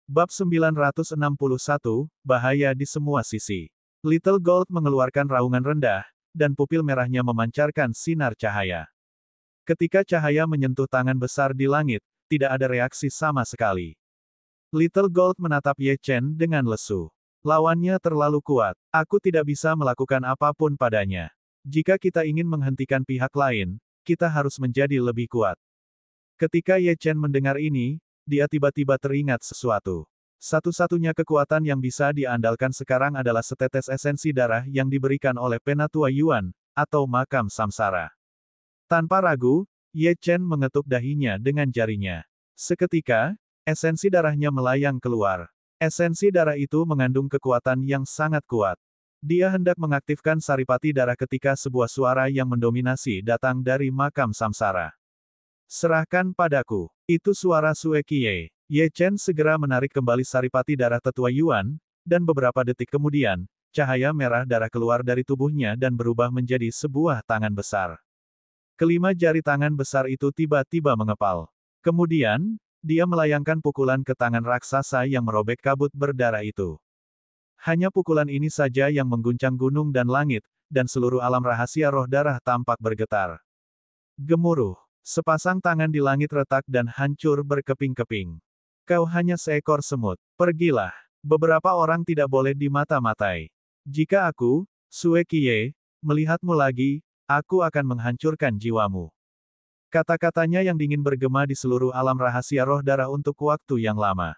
Bab 961, Bahaya di semua sisi. Little Gold mengeluarkan raungan rendah, dan pupil merahnya memancarkan sinar cahaya. Ketika cahaya menyentuh tangan besar di langit, tidak ada reaksi sama sekali. Little Gold menatap Ye Chen dengan lesu. Lawannya terlalu kuat. Aku tidak bisa melakukan apapun padanya. Jika kita ingin menghentikan pihak lain, kita harus menjadi lebih kuat. Ketika Ye Chen mendengar ini, dia tiba-tiba teringat sesuatu. Satu-satunya kekuatan yang bisa diandalkan sekarang adalah setetes esensi darah yang diberikan oleh Penatua Yuan, atau makam samsara. Tanpa ragu, Ye Chen mengetuk dahinya dengan jarinya. Seketika, esensi darahnya melayang keluar. Esensi darah itu mengandung kekuatan yang sangat kuat. Dia hendak mengaktifkan saripati darah ketika sebuah suara yang mendominasi datang dari makam samsara. Serahkan padaku. Itu suara Sue Qiye. Ye Chen segera menarik kembali saripati darah tetua Yuan, dan beberapa detik kemudian, cahaya merah darah keluar dari tubuhnya dan berubah menjadi sebuah tangan besar. Kelima jari tangan besar itu tiba-tiba mengepal. Kemudian, dia melayangkan pukulan ke tangan raksasa yang merobek kabut berdarah itu. Hanya pukulan ini saja yang mengguncang gunung dan langit, dan seluruh alam rahasia roh darah tampak bergetar. Gemuruh. Sepasang tangan di langit retak dan hancur berkeping-keping. Kau hanya seekor semut. Pergilah. Beberapa orang tidak boleh dimata-matai. Jika aku, Sue Qiye, melihatmu lagi, aku akan menghancurkan jiwamu. Kata-katanya yang dingin bergema di seluruh alam rahasia roh darah untuk waktu yang lama.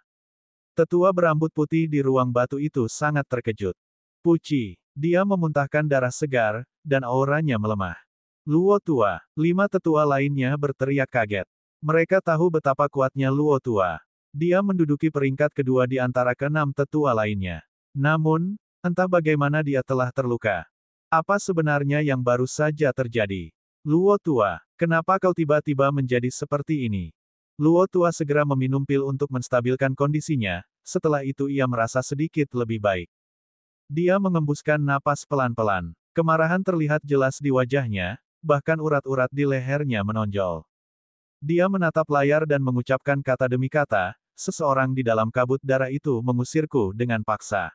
Tetua berambut putih di ruang batu itu sangat terkejut. Puci. Dia memuntahkan darah segar, dan auranya melemah. Luo Tua. 5 tetua lainnya berteriak kaget. Mereka tahu betapa kuatnya Luo Tua. Dia menduduki peringkat kedua di antara ke-6 tetua lainnya. Namun, entah bagaimana dia telah terluka. Apa sebenarnya yang baru saja terjadi? Luo Tua, kenapa kau tiba-tiba menjadi seperti ini? Luo Tua segera meminum pil untuk menstabilkan kondisinya, setelah itu ia merasa sedikit lebih baik. Dia mengembuskan napas pelan-pelan. Kemarahan terlihat jelas di wajahnya, bahkan urat-urat di lehernya menonjol. Dia menatap layar dan mengucapkan kata demi kata, seseorang di dalam kabut darah itu mengusirku dengan paksa.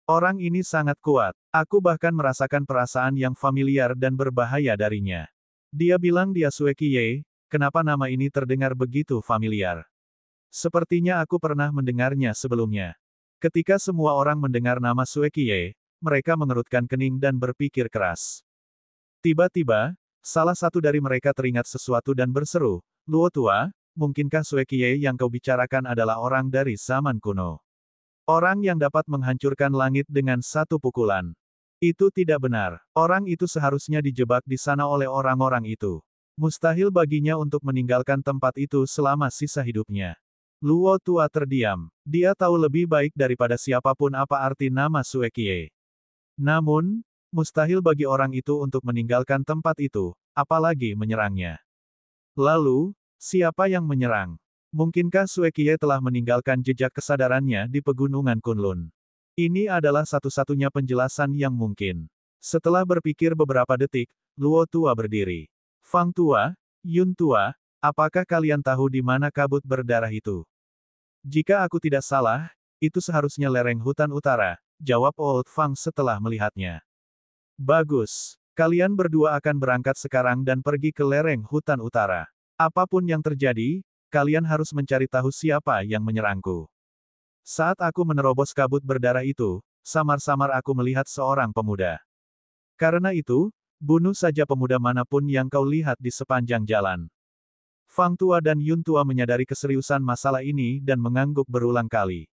Orang ini sangat kuat. Aku bahkan merasakan perasaan yang familiar dan berbahaya darinya. Dia bilang dia Sue Qiye, kenapa nama ini terdengar begitu familiar? Sepertinya aku pernah mendengarnya sebelumnya. Ketika semua orang mendengar nama Sue Qiye, mereka mengerutkan kening dan berpikir keras. Tiba-tiba, salah satu dari mereka teringat sesuatu dan berseru, Luo Tua, mungkinkah Sue Qiye yang kau bicarakan adalah orang dari zaman kuno? Orang yang dapat menghancurkan langit dengan satu pukulan. Itu tidak benar. Orang itu seharusnya dijebak di sana oleh orang-orang itu. Mustahil baginya untuk meninggalkan tempat itu selama sisa hidupnya. Luo Tua terdiam. Dia tahu lebih baik daripada siapapun apa arti nama Sue Qiye. Namun, mustahil bagi orang itu untuk meninggalkan tempat itu, apalagi menyerangnya. Lalu, siapa yang menyerang? Mungkinkah Sue Qiye telah meninggalkan jejak kesadarannya di pegunungan Kunlun? Ini adalah satu-satunya penjelasan yang mungkin. Setelah berpikir beberapa detik, Luo Tua berdiri. Fang Tua, Yun Tua, apakah kalian tahu di mana kabut berdarah itu? Jika aku tidak salah, itu seharusnya lereng hutan utara, jawab Old Fang setelah melihatnya. Bagus. Kalian berdua akan berangkat sekarang dan pergi ke lereng hutan utara. Apapun yang terjadi, kalian harus mencari tahu siapa yang menyerangku. Saat aku menerobos kabut berdarah itu, samar-samar aku melihat seorang pemuda. Karena itu, bunuh saja pemuda manapun yang kau lihat di sepanjang jalan. Fang Tua dan Yun Tua menyadari keseriusan masalah ini dan mengangguk berulang kali.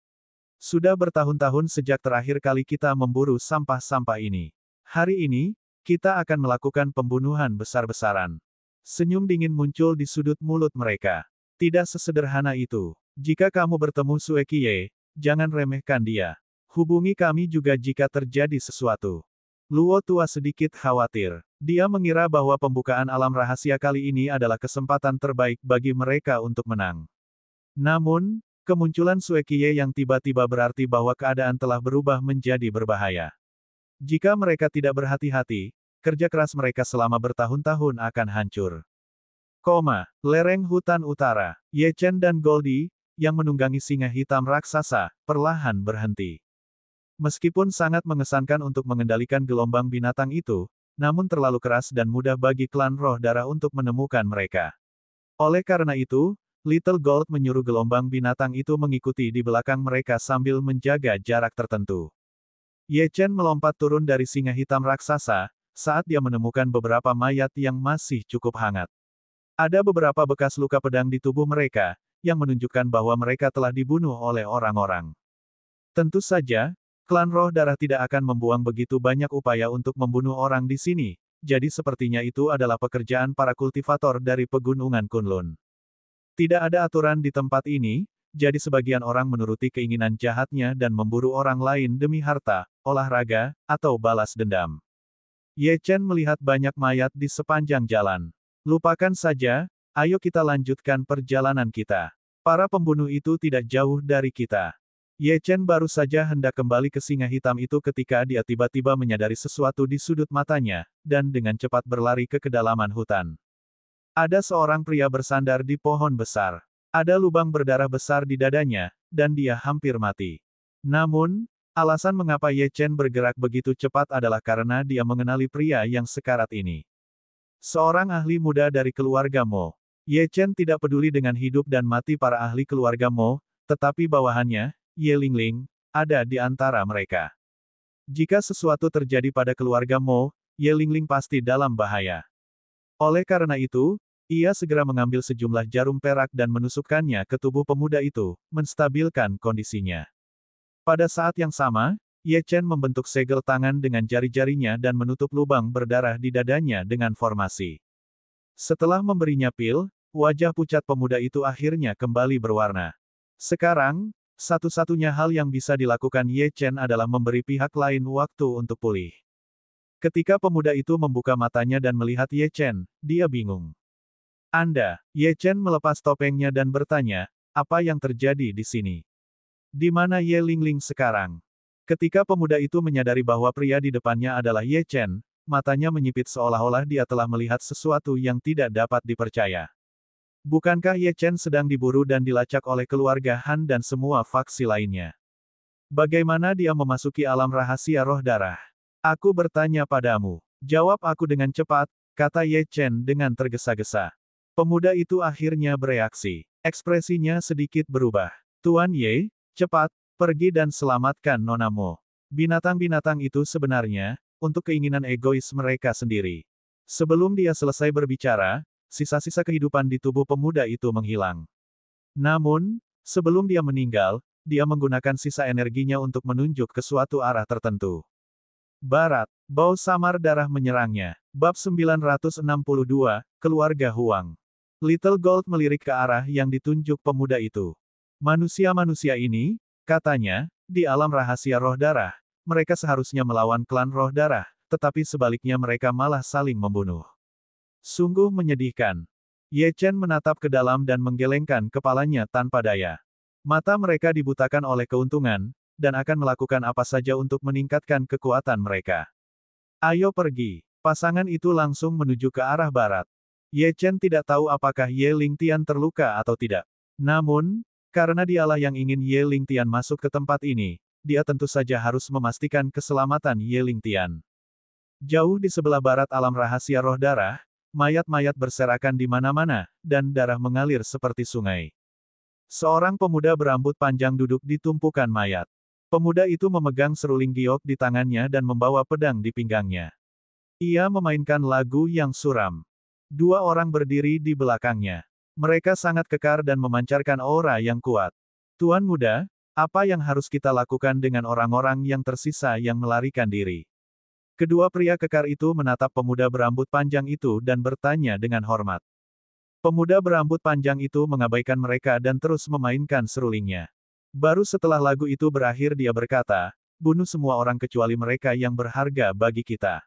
Sudah bertahun-tahun sejak terakhir kali kita memburu sampah-sampah ini. Hari ini, kita akan melakukan pembunuhan besar-besaran. Senyum dingin muncul di sudut mulut mereka. Tidak sesederhana itu. Jika kamu bertemu Sue Qiye, jangan remehkan dia. Hubungi kami juga jika terjadi sesuatu. Luo Tua sedikit khawatir. Dia mengira bahwa pembukaan alam rahasia kali ini adalah kesempatan terbaik bagi mereka untuk menang. Namun, kemunculan Sue Qiye yang tiba-tiba berarti bahwa keadaan telah berubah menjadi berbahaya. Jika mereka tidak berhati-hati, kerja keras mereka selama bertahun-tahun akan hancur. Lereng hutan utara. Ye Chen dan Goldie, yang menunggangi singa hitam raksasa, perlahan berhenti. Meskipun sangat mengesankan untuk mengendalikan gelombang binatang itu, namun terlalu keras dan mudah bagi klan roh darah untuk menemukan mereka. Oleh karena itu, Little Gold menyuruh gelombang binatang itu mengikuti di belakang mereka sambil menjaga jarak tertentu. Ye Chen melompat turun dari singa hitam raksasa, saat dia menemukan beberapa mayat yang masih cukup hangat. Ada beberapa bekas luka pedang di tubuh mereka, yang menunjukkan bahwa mereka telah dibunuh oleh orang-orang. Tentu saja, klan roh darah tidak akan membuang begitu banyak upaya untuk membunuh orang di sini, jadi sepertinya itu adalah pekerjaan para kultivator dari pegunungan Kunlun. Tidak ada aturan di tempat ini, jadi sebagian orang menuruti keinginan jahatnya dan memburu orang lain demi harta, olahraga, atau balas dendam. Ye Chen melihat banyak mayat di sepanjang jalan. Lupakan saja, ayo kita lanjutkan perjalanan kita. Para pembunuh itu tidak jauh dari kita. Ye Chen baru saja hendak kembali ke singa hitam itu ketika dia tiba-tiba menyadari sesuatu di sudut matanya, dan dengan cepat berlari ke kedalaman hutan. Ada seorang pria bersandar di pohon besar. Ada lubang berdarah besar di dadanya, dan dia hampir mati. Namun, alasan mengapa Ye Chen bergerak begitu cepat adalah karena dia mengenali pria yang sekarat ini. Seorang ahli muda dari keluarga Mo. Ye Chen tidak peduli dengan hidup dan mati para ahli keluarga Mo, tetapi bawahannya, Ye Lingling, ada di antara mereka. Jika sesuatu terjadi pada keluarga Mo, Ye Lingling pasti dalam bahaya. Oleh karena itu, ia segera mengambil sejumlah jarum perak dan menusukkannya ke tubuh pemuda itu, menstabilkan kondisinya. Pada saat yang sama, Ye Chen membentuk segel tangan dengan jari-jarinya dan menutup lubang berdarah di dadanya dengan formasi. Setelah memberinya pil, wajah pucat pemuda itu akhirnya kembali berwarna. Sekarang, satu-satunya hal yang bisa dilakukan Ye Chen adalah memberi pihak lain waktu untuk pulih. Ketika pemuda itu membuka matanya dan melihat Ye Chen, dia bingung. Anda, Ye Chen melepas topengnya dan bertanya, apa yang terjadi di sini? Di mana Ye Lingling sekarang? Ketika pemuda itu menyadari bahwa pria di depannya adalah Ye Chen, matanya menyipit seolah-olah dia telah melihat sesuatu yang tidak dapat dipercaya. Bukankah Ye Chen sedang diburu dan dilacak oleh keluarga Han dan semua faksi lainnya? Bagaimana dia memasuki alam rahasia roh darah? Aku bertanya padamu. Jawab aku dengan cepat, kata Ye Chen dengan tergesa-gesa. Pemuda itu akhirnya bereaksi. Ekspresinya sedikit berubah. Tuan Ye, cepat, pergi dan selamatkan Nona Mo. Binatang-binatang itu sebenarnya, untuk keinginan egois mereka sendiri. Sebelum dia selesai berbicara, sisa-sisa kehidupan di tubuh pemuda itu menghilang. Namun, sebelum dia meninggal, dia menggunakan sisa energinya untuk menunjuk ke suatu arah tertentu. Barat, bau samar darah menyerangnya. Bab 962, Keluarga Huang. Little Gold melirik ke arah yang ditunjuk pemuda itu. Manusia-manusia ini, katanya, di alam rahasia roh darah, mereka seharusnya melawan klan roh darah, tetapi sebaliknya mereka malah saling membunuh. Sungguh menyedihkan. Ye Chen menatap ke dalam dan menggelengkan kepalanya tanpa daya. Mata mereka dibutakan oleh keuntungan, dan akan melakukan apa saja untuk meningkatkan kekuatan mereka. Ayo pergi. Pasangan itu langsung menuju ke arah barat. Ye Chen tidak tahu apakah Ye Lingtian terluka atau tidak. Namun, karena dialah yang ingin Ye Lingtian masuk ke tempat ini, dia tentu saja harus memastikan keselamatan Ye Lingtian. Jauh di sebelah barat alam rahasia roh darah, mayat-mayat berserakan di mana-mana, dan darah mengalir seperti sungai. Seorang pemuda berambut panjang duduk di tumpukan mayat. Pemuda itu memegang seruling giok di tangannya dan membawa pedang di pinggangnya. Ia memainkan lagu yang suram. Dua orang berdiri di belakangnya. Mereka sangat kekar dan memancarkan aura yang kuat. Tuan muda, apa yang harus kita lakukan dengan orang-orang yang tersisa yang melarikan diri? Kedua pria kekar itu menatap pemuda berambut panjang itu dan bertanya dengan hormat. Pemuda berambut panjang itu mengabaikan mereka dan terus memainkan serulingnya. Baru setelah lagu itu berakhir dia berkata, bunuh semua orang kecuali mereka yang berharga bagi kita.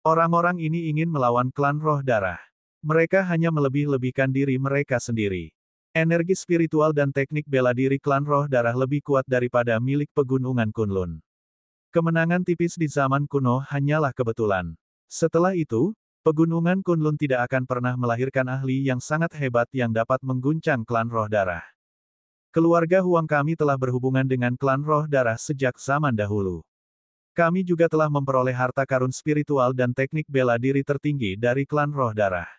Orang-orang ini ingin melawan klan roh darah. Mereka hanya melebih-lebihkan diri mereka sendiri. Energi spiritual dan teknik bela diri klan roh darah lebih kuat daripada milik pegunungan Kunlun. Kemenangan tipis di zaman kuno hanyalah kebetulan. Setelah itu, pegunungan Kunlun tidak akan pernah melahirkan ahli yang sangat hebat yang dapat mengguncang klan roh darah. Keluarga Huang kami telah berhubungan dengan klan roh darah sejak zaman dahulu. Kami juga telah memperoleh harta karun spiritual dan teknik bela diri tertinggi dari klan roh darah.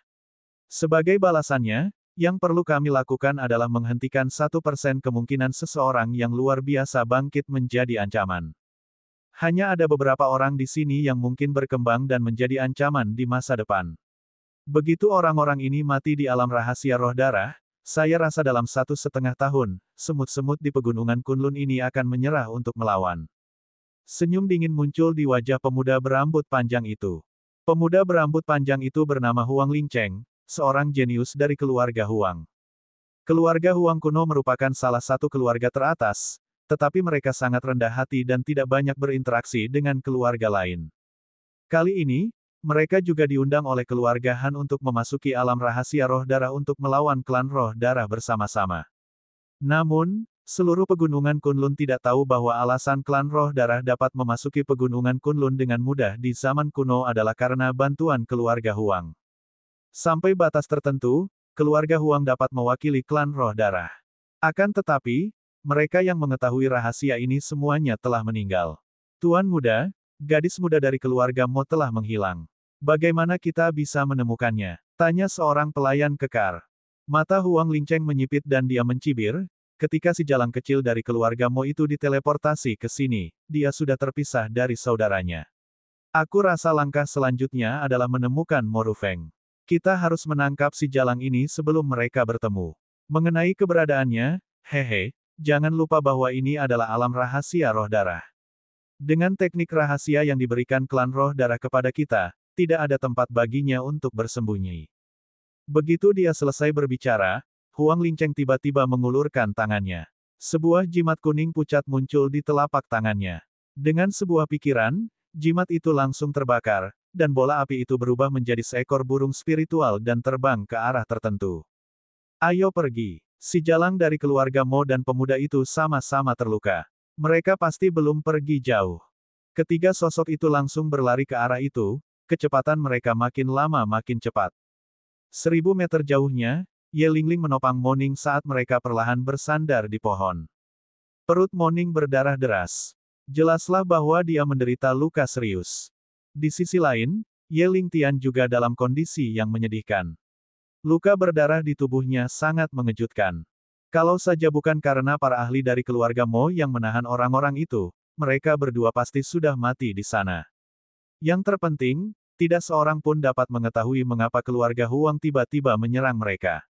Sebagai balasannya, yang perlu kami lakukan adalah menghentikan 1% kemungkinan seseorang yang luar biasa bangkit menjadi ancaman. Hanya ada beberapa orang di sini yang mungkin berkembang dan menjadi ancaman di masa depan. Begitu orang-orang ini mati di alam rahasia roh darah, saya rasa dalam 1,5 tahun, semut-semut di pegunungan Kunlun ini akan menyerah untuk melawan. Senyum dingin muncul di wajah pemuda berambut panjang itu. Pemuda berambut panjang itu bernama Huang Lingcheng, seorang jenius dari keluarga Huang. Keluarga Huang kuno merupakan salah satu keluarga teratas, tetapi mereka sangat rendah hati dan tidak banyak berinteraksi dengan keluarga lain. Kali ini, mereka juga diundang oleh keluarga Han untuk memasuki alam rahasia roh darah untuk melawan klan roh darah bersama-sama. Namun, seluruh pegunungan Kunlun tidak tahu bahwa alasan klan roh darah dapat memasuki pegunungan Kunlun dengan mudah di zaman kuno adalah karena bantuan keluarga Huang. Sampai batas tertentu, keluarga Huang dapat mewakili klan roh darah. Akan tetapi, mereka yang mengetahui rahasia ini semuanya telah meninggal. Tuan muda, gadis muda dari keluarga Mo telah menghilang. Bagaimana kita bisa menemukannya? Tanya seorang pelayan kekar. Mata Huang Lingcheng menyipit dan dia mencibir, ketika si jalang kecil dari keluarga Mo itu diteleportasi ke sini, dia sudah terpisah dari saudaranya. Aku rasa langkah selanjutnya adalah menemukan Mo Rufeng. Kita harus menangkap si jalang ini sebelum mereka bertemu. Mengenai keberadaannya, hehe, jangan lupa bahwa ini adalah alam rahasia roh darah. Dengan teknik rahasia yang diberikan klan roh darah kepada kita, tidak ada tempat baginya untuk bersembunyi. Begitu dia selesai berbicara, Huang Lingcheng tiba-tiba mengulurkan tangannya. Sebuah jimat kuning pucat muncul di telapak tangannya. Dengan sebuah pikiran, jimat itu langsung terbakar, dan bola api itu berubah menjadi seekor burung spiritual dan terbang ke arah tertentu. Ayo pergi. Si jalang dari keluarga Mo dan pemuda itu sama-sama terluka. Mereka pasti belum pergi jauh. Ketiga sosok itu langsung berlari ke arah itu, kecepatan mereka makin lama makin cepat. 1000 meter jauhnya, Ye Lingling menopang Moning saat mereka perlahan bersandar di pohon. Perut Moning berdarah deras. Jelaslah bahwa dia menderita luka serius. Di sisi lain, Ye Lingtian juga dalam kondisi yang menyedihkan. Luka berdarah di tubuhnya sangat mengejutkan. Kalau saja bukan karena para ahli dari keluarga Mo yang menahan orang-orang itu, mereka berdua pasti sudah mati di sana. Yang terpenting, tidak seorang pun dapat mengetahui mengapa keluarga Huang tiba-tiba menyerang mereka.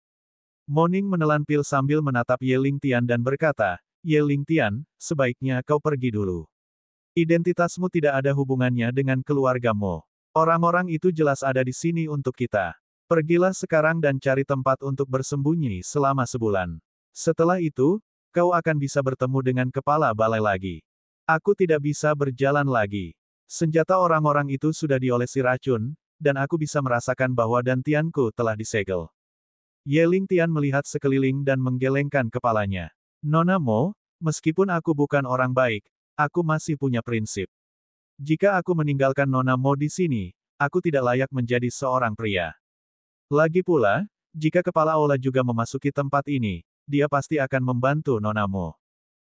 Moning menelan pil sambil menatap Ye Lingtian dan berkata, Ye Lingtian, sebaiknya kau pergi dulu. Identitasmu tidak ada hubungannya dengan keluarga Mo. Orang-orang itu jelas ada di sini untuk kita. Pergilah sekarang dan cari tempat untuk bersembunyi selama sebulan. Setelah itu, kau akan bisa bertemu dengan kepala balai lagi. Aku tidak bisa berjalan lagi. Senjata orang-orang itu sudah diolesi racun, dan aku bisa merasakan bahwa dantianku telah disegel. Ye Lingtian melihat sekeliling dan menggelengkan kepalanya. Nona Mo, meskipun aku bukan orang baik, aku masih punya prinsip. Jika aku meninggalkan Nona Mo di sini, aku tidak layak menjadi seorang pria. Lagi pula, jika kepala Ola juga memasuki tempat ini, dia pasti akan membantu Nona Mo.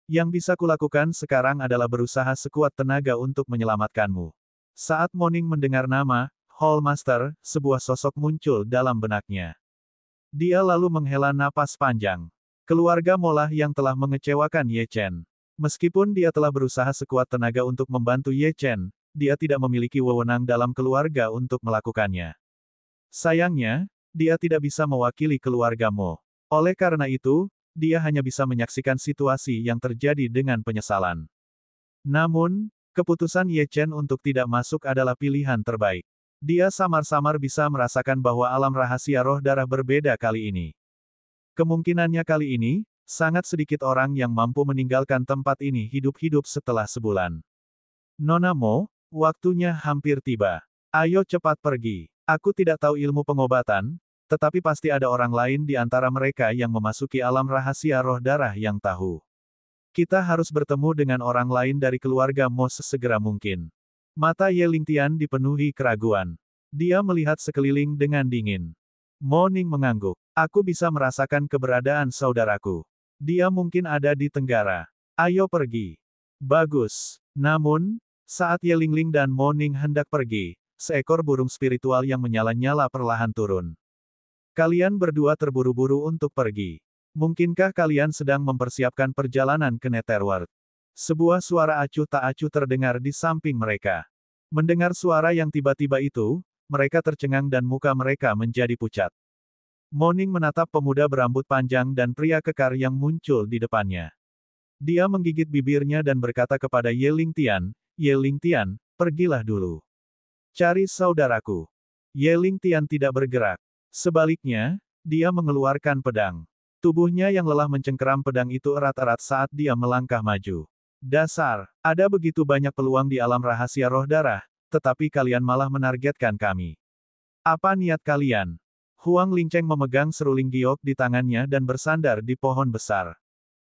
Yang bisa kulakukan sekarang adalah berusaha sekuat tenaga untuk menyelamatkanmu. Saat Moning mendengar nama, Hall Master, sebuah sosok muncul dalam benaknya. Dia lalu menghela napas panjang. Keluarga Molah yang telah mengecewakan Ye Chen. Meskipun dia telah berusaha sekuat tenaga untuk membantu Ye Chen, dia tidak memiliki wewenang dalam keluarga untuk melakukannya. Sayangnya, dia tidak bisa mewakili keluarga Mo. Oleh karena itu, dia hanya bisa menyaksikan situasi yang terjadi dengan penyesalan. Namun, keputusan Ye Chen untuk tidak masuk adalah pilihan terbaik. Dia samar-samar bisa merasakan bahwa alam rahasia roh darah berbeda kali ini. Kemungkinannya kali ini, sangat sedikit orang yang mampu meninggalkan tempat ini hidup-hidup setelah sebulan. Nona Mo, waktunya hampir tiba. Ayo cepat pergi. Aku tidak tahu ilmu pengobatan, tetapi pasti ada orang lain di antara mereka yang memasuki alam rahasia roh darah yang tahu. Kita harus bertemu dengan orang lain dari keluarga Mo sesegera mungkin. Mata Ye Lingtian dipenuhi keraguan. Dia melihat sekeliling dengan dingin. Mo Ning mengangguk. Aku bisa merasakan keberadaan saudaraku. Dia mungkin ada di tenggara. Ayo pergi. Bagus. Namun, saat Ye Lingling dan Mo Ning hendak pergi, seekor burung spiritual yang menyala-nyala perlahan turun. Kalian berdua terburu-buru untuk pergi. Mungkinkah kalian sedang mempersiapkan perjalanan ke Netherworld? Sebuah suara acuh tak acuh terdengar di samping mereka. Mendengar suara yang tiba-tiba itu, mereka tercengang dan muka mereka menjadi pucat. Mo Ning menatap pemuda berambut panjang dan pria kekar yang muncul di depannya. Dia menggigit bibirnya dan berkata kepada Ye Lingtian, "Ye Lingtian, pergilah dulu. Cari saudaraku." Ye Lingtian tidak bergerak. Sebaliknya, dia mengeluarkan pedang. Tubuhnya yang lelah mencengkeram pedang itu erat-erat saat dia melangkah maju. Dasar, ada begitu banyak peluang di alam rahasia roh darah, tetapi kalian malah menargetkan kami. Apa niat kalian? Huang Lingcheng memegang seruling giok di tangannya dan bersandar di pohon besar.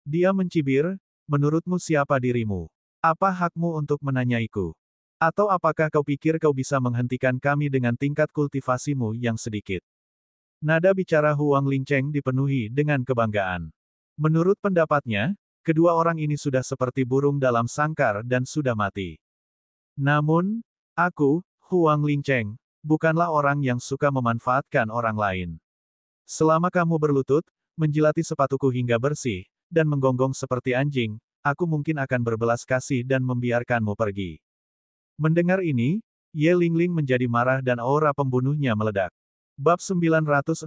Dia mencibir, "Menurutmu siapa dirimu? Apa hakmu untuk menanyaiku? Atau apakah kau pikir kau bisa menghentikan kami dengan tingkat kultivasimu yang sedikit?" Nada bicara Huang Lingcheng dipenuhi dengan kebanggaan. Menurut pendapatnya, kedua orang ini sudah seperti burung dalam sangkar dan sudah mati. Namun, aku, Huang Lingcheng, bukanlah orang yang suka memanfaatkan orang lain. Selama kamu berlutut, menjilati sepatuku hingga bersih, dan menggonggong seperti anjing, aku mungkin akan berbelas kasih dan membiarkanmu pergi. Mendengar ini, Ye Lingling menjadi marah dan aura pembunuhnya meledak. Bab 963,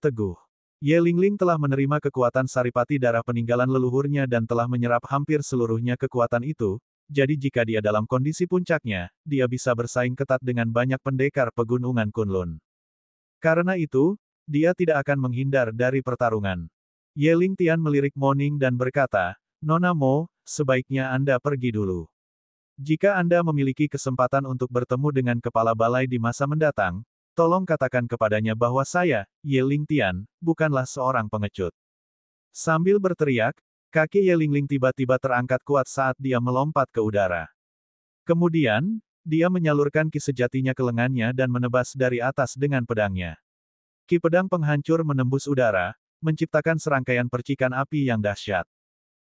Teguh. Ye Lingling telah menerima kekuatan saripati darah peninggalan leluhurnya dan telah menyerap hampir seluruhnya kekuatan itu, jadi jika dia dalam kondisi puncaknya, dia bisa bersaing ketat dengan banyak pendekar pegunungan Kunlun. Karena itu, dia tidak akan menghindar dari pertarungan. Ye Lingtian melirik Mo Ning dan berkata, "Nona Mo, sebaiknya Anda pergi dulu. Jika Anda memiliki kesempatan untuk bertemu dengan kepala balai di masa mendatang, tolong katakan kepadanya bahwa saya, Ye Lingtian, bukanlah seorang pengecut." Sambil berteriak, kaki Ye Lingling tiba-tiba terangkat kuat saat dia melompat ke udara. Kemudian, dia menyalurkan ki sejatinya ke lengannya dan menebas dari atas dengan pedangnya. Ki pedang penghancur menembus udara, menciptakan serangkaian percikan api yang dahsyat.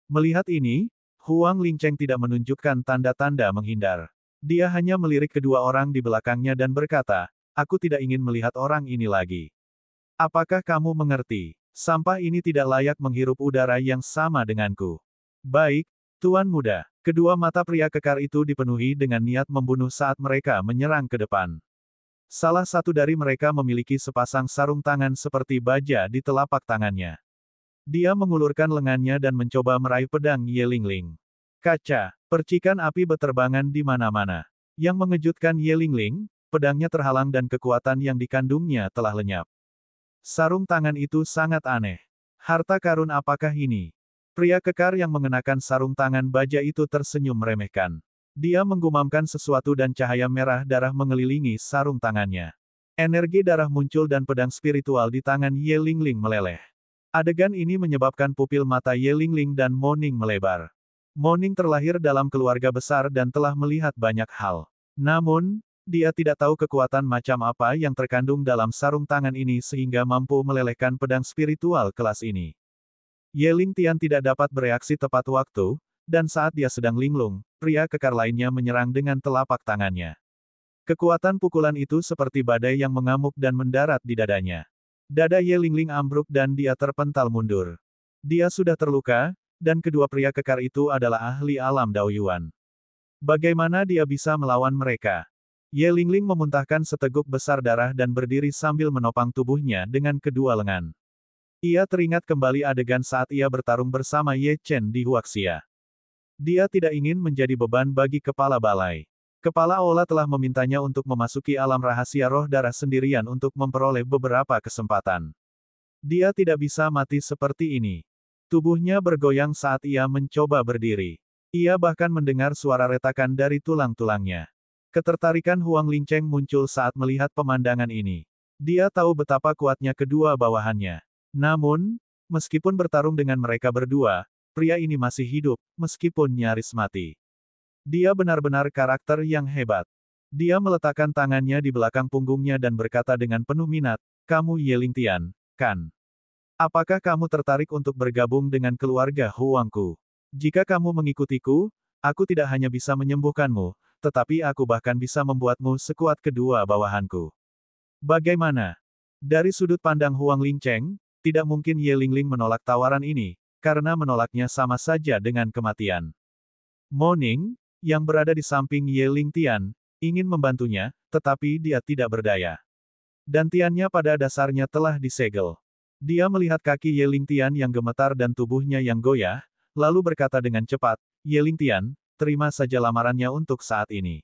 Melihat ini, Huang Lingcheng tidak menunjukkan tanda-tanda menghindar. Dia hanya melirik kedua orang di belakangnya dan berkata, "Aku tidak ingin melihat orang ini lagi. Apakah kamu mengerti? Sampah ini tidak layak menghirup udara yang sama denganku." "Baik, Tuan Muda." Kedua mata pria kekar itu dipenuhi dengan niat membunuh saat mereka menyerang ke depan. Salah satu dari mereka memiliki sepasang sarung tangan seperti baja di telapak tangannya. Dia mengulurkan lengannya dan mencoba meraih pedang Ye Lingling. Kaca, percikan api beterbangan di mana-mana. Yang mengejutkan Ye Lingling, pedangnya terhalang dan kekuatan yang dikandungnya telah lenyap. Sarung tangan itu sangat aneh. Harta karun apakah ini? Pria kekar yang mengenakan sarung tangan baja itu tersenyum meremehkan. Dia menggumamkan sesuatu dan cahaya merah darah mengelilingi sarung tangannya. Energi darah muncul dan pedang spiritual di tangan Ye Lingling meleleh. Adegan ini menyebabkan pupil mata Ye Lingling dan Mo Ning melebar. Mo Ning terlahir dalam keluarga besar dan telah melihat banyak hal. Namun, dia tidak tahu kekuatan macam apa yang terkandung dalam sarung tangan ini sehingga mampu melelehkan pedang spiritual kelas ini. Ye Lingtian tidak dapat bereaksi tepat waktu, dan saat dia sedang linglung, pria kekar lainnya menyerang dengan telapak tangannya. Kekuatan pukulan itu seperti badai yang mengamuk dan mendarat di dadanya. Dada Ye Lingling ambruk dan dia terpental mundur. Dia sudah terluka, dan kedua pria kekar itu adalah ahli alam Daoyuan. Bagaimana dia bisa melawan mereka? Ye Lingling memuntahkan seteguk besar darah dan berdiri sambil menopang tubuhnya dengan kedua lengan. Ia teringat kembali adegan saat ia bertarung bersama Ye Chen di Huaxia. Dia tidak ingin menjadi beban bagi kepala balai. Kepala Ola telah memintanya untuk memasuki alam rahasia roh darah sendirian untuk memperoleh beberapa kesempatan. Dia tidak bisa mati seperti ini. Tubuhnya bergoyang saat ia mencoba berdiri. Ia bahkan mendengar suara retakan dari tulang-tulangnya. Ketertarikan Huang Lingcheng muncul saat melihat pemandangan ini. Dia tahu betapa kuatnya kedua bawahannya. Namun, meskipun bertarung dengan mereka berdua, pria ini masih hidup, meskipun nyaris mati. Dia benar-benar karakter yang hebat. Dia meletakkan tangannya di belakang punggungnya dan berkata dengan penuh minat, "Kamu Ye Lingtian, kan?" Apakah kamu tertarik untuk bergabung dengan keluarga Huangku? Jika kamu mengikutiku, aku tidak hanya bisa menyembuhkanmu, tetapi aku bahkan bisa membuatmu sekuat kedua bawahanku. Bagaimana? Dari sudut pandang Huang Lingcheng, tidak mungkin Ye Lingling menolak tawaran ini, karena menolaknya sama saja dengan kematian. Mo Ning, yang berada di samping Ye Lingtian, ingin membantunya, tetapi dia tidak berdaya. Dan tiannya pada dasarnya telah disegel. Dia melihat kaki Ye Lingtian yang gemetar dan tubuhnya yang goyah, lalu berkata dengan cepat, Ye Lingtian, terima saja lamarannya untuk saat ini.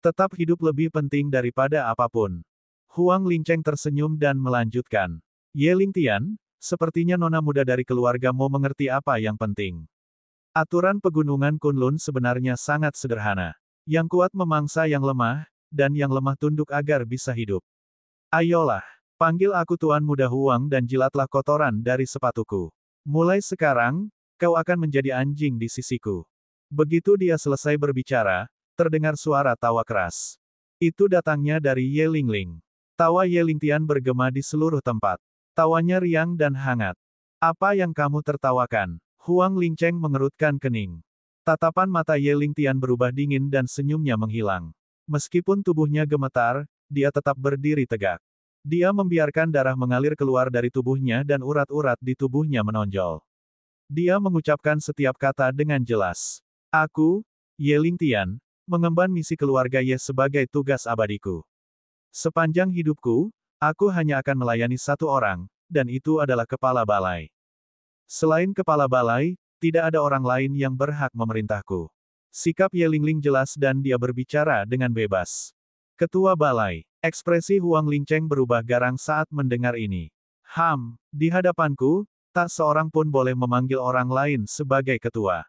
Tetap hidup lebih penting daripada apapun. Huang Lingcheng tersenyum dan melanjutkan. Ye Lingtian, sepertinya nona muda dari keluarga Mo mengerti apa yang penting. Aturan pegunungan Kunlun sebenarnya sangat sederhana. Yang kuat memangsa yang lemah, dan yang lemah tunduk agar bisa hidup. Ayolah, panggil aku Tuan Muda Huang dan jilatlah kotoran dari sepatuku. Mulai sekarang, kau akan menjadi anjing di sisiku. Begitu dia selesai berbicara, terdengar suara tawa keras. Itu datangnya dari Ye Lingling. Tawa Ye Lingtian bergema di seluruh tempat. Tawanya riang dan hangat. Apa yang kamu tertawakan? Huang Lingcheng mengerutkan kening. Tatapan mata Ye Lingtian berubah dingin dan senyumnya menghilang. Meskipun tubuhnya gemetar, dia tetap berdiri tegak. Dia membiarkan darah mengalir keluar dari tubuhnya dan urat-urat di tubuhnya menonjol. Dia mengucapkan setiap kata dengan jelas. Aku, Ye Lingtian, mengemban misi keluarga Ye sebagai tugas abadiku. Sepanjang hidupku, aku hanya akan melayani satu orang, dan itu adalah kepala balai. Selain kepala balai, tidak ada orang lain yang berhak memerintahku. Sikap Ye Lingling jelas dan dia berbicara dengan bebas. Ketua balai. Ekspresi Huang Lingcheng berubah garang saat mendengar ini. Di hadapanku, tak seorang pun boleh memanggil orang lain sebagai ketua.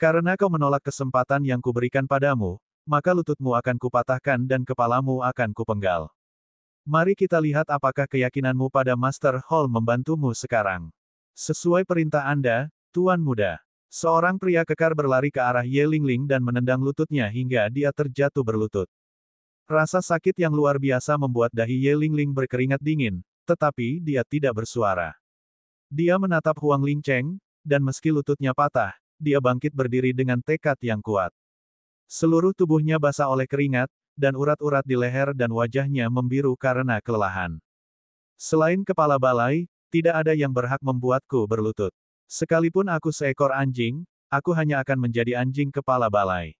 Karena kau menolak kesempatan yang kuberikan padamu, maka lututmu akan kupatahkan dan kepalamu akan kupenggal. Mari kita lihat apakah keyakinanmu pada Master Hall membantumu sekarang. Sesuai perintah Anda, Tuan Muda. Seorang pria kekar berlari ke arah Ye Lingling dan menendang lututnya hingga dia terjatuh berlutut. Rasa sakit yang luar biasa membuat dahi Ye Lingling berkeringat dingin, tetapi dia tidak bersuara. Dia menatap Huang Lingcheng, dan meski lututnya patah, dia bangkit berdiri dengan tekad yang kuat. Seluruh tubuhnya basah oleh keringat, dan urat-urat di leher dan wajahnya membiru karena kelelahan. Selain kepala balai, tidak ada yang berhak membuatku berlutut. Sekalipun aku seekor anjing, aku hanya akan menjadi anjing kepala balai.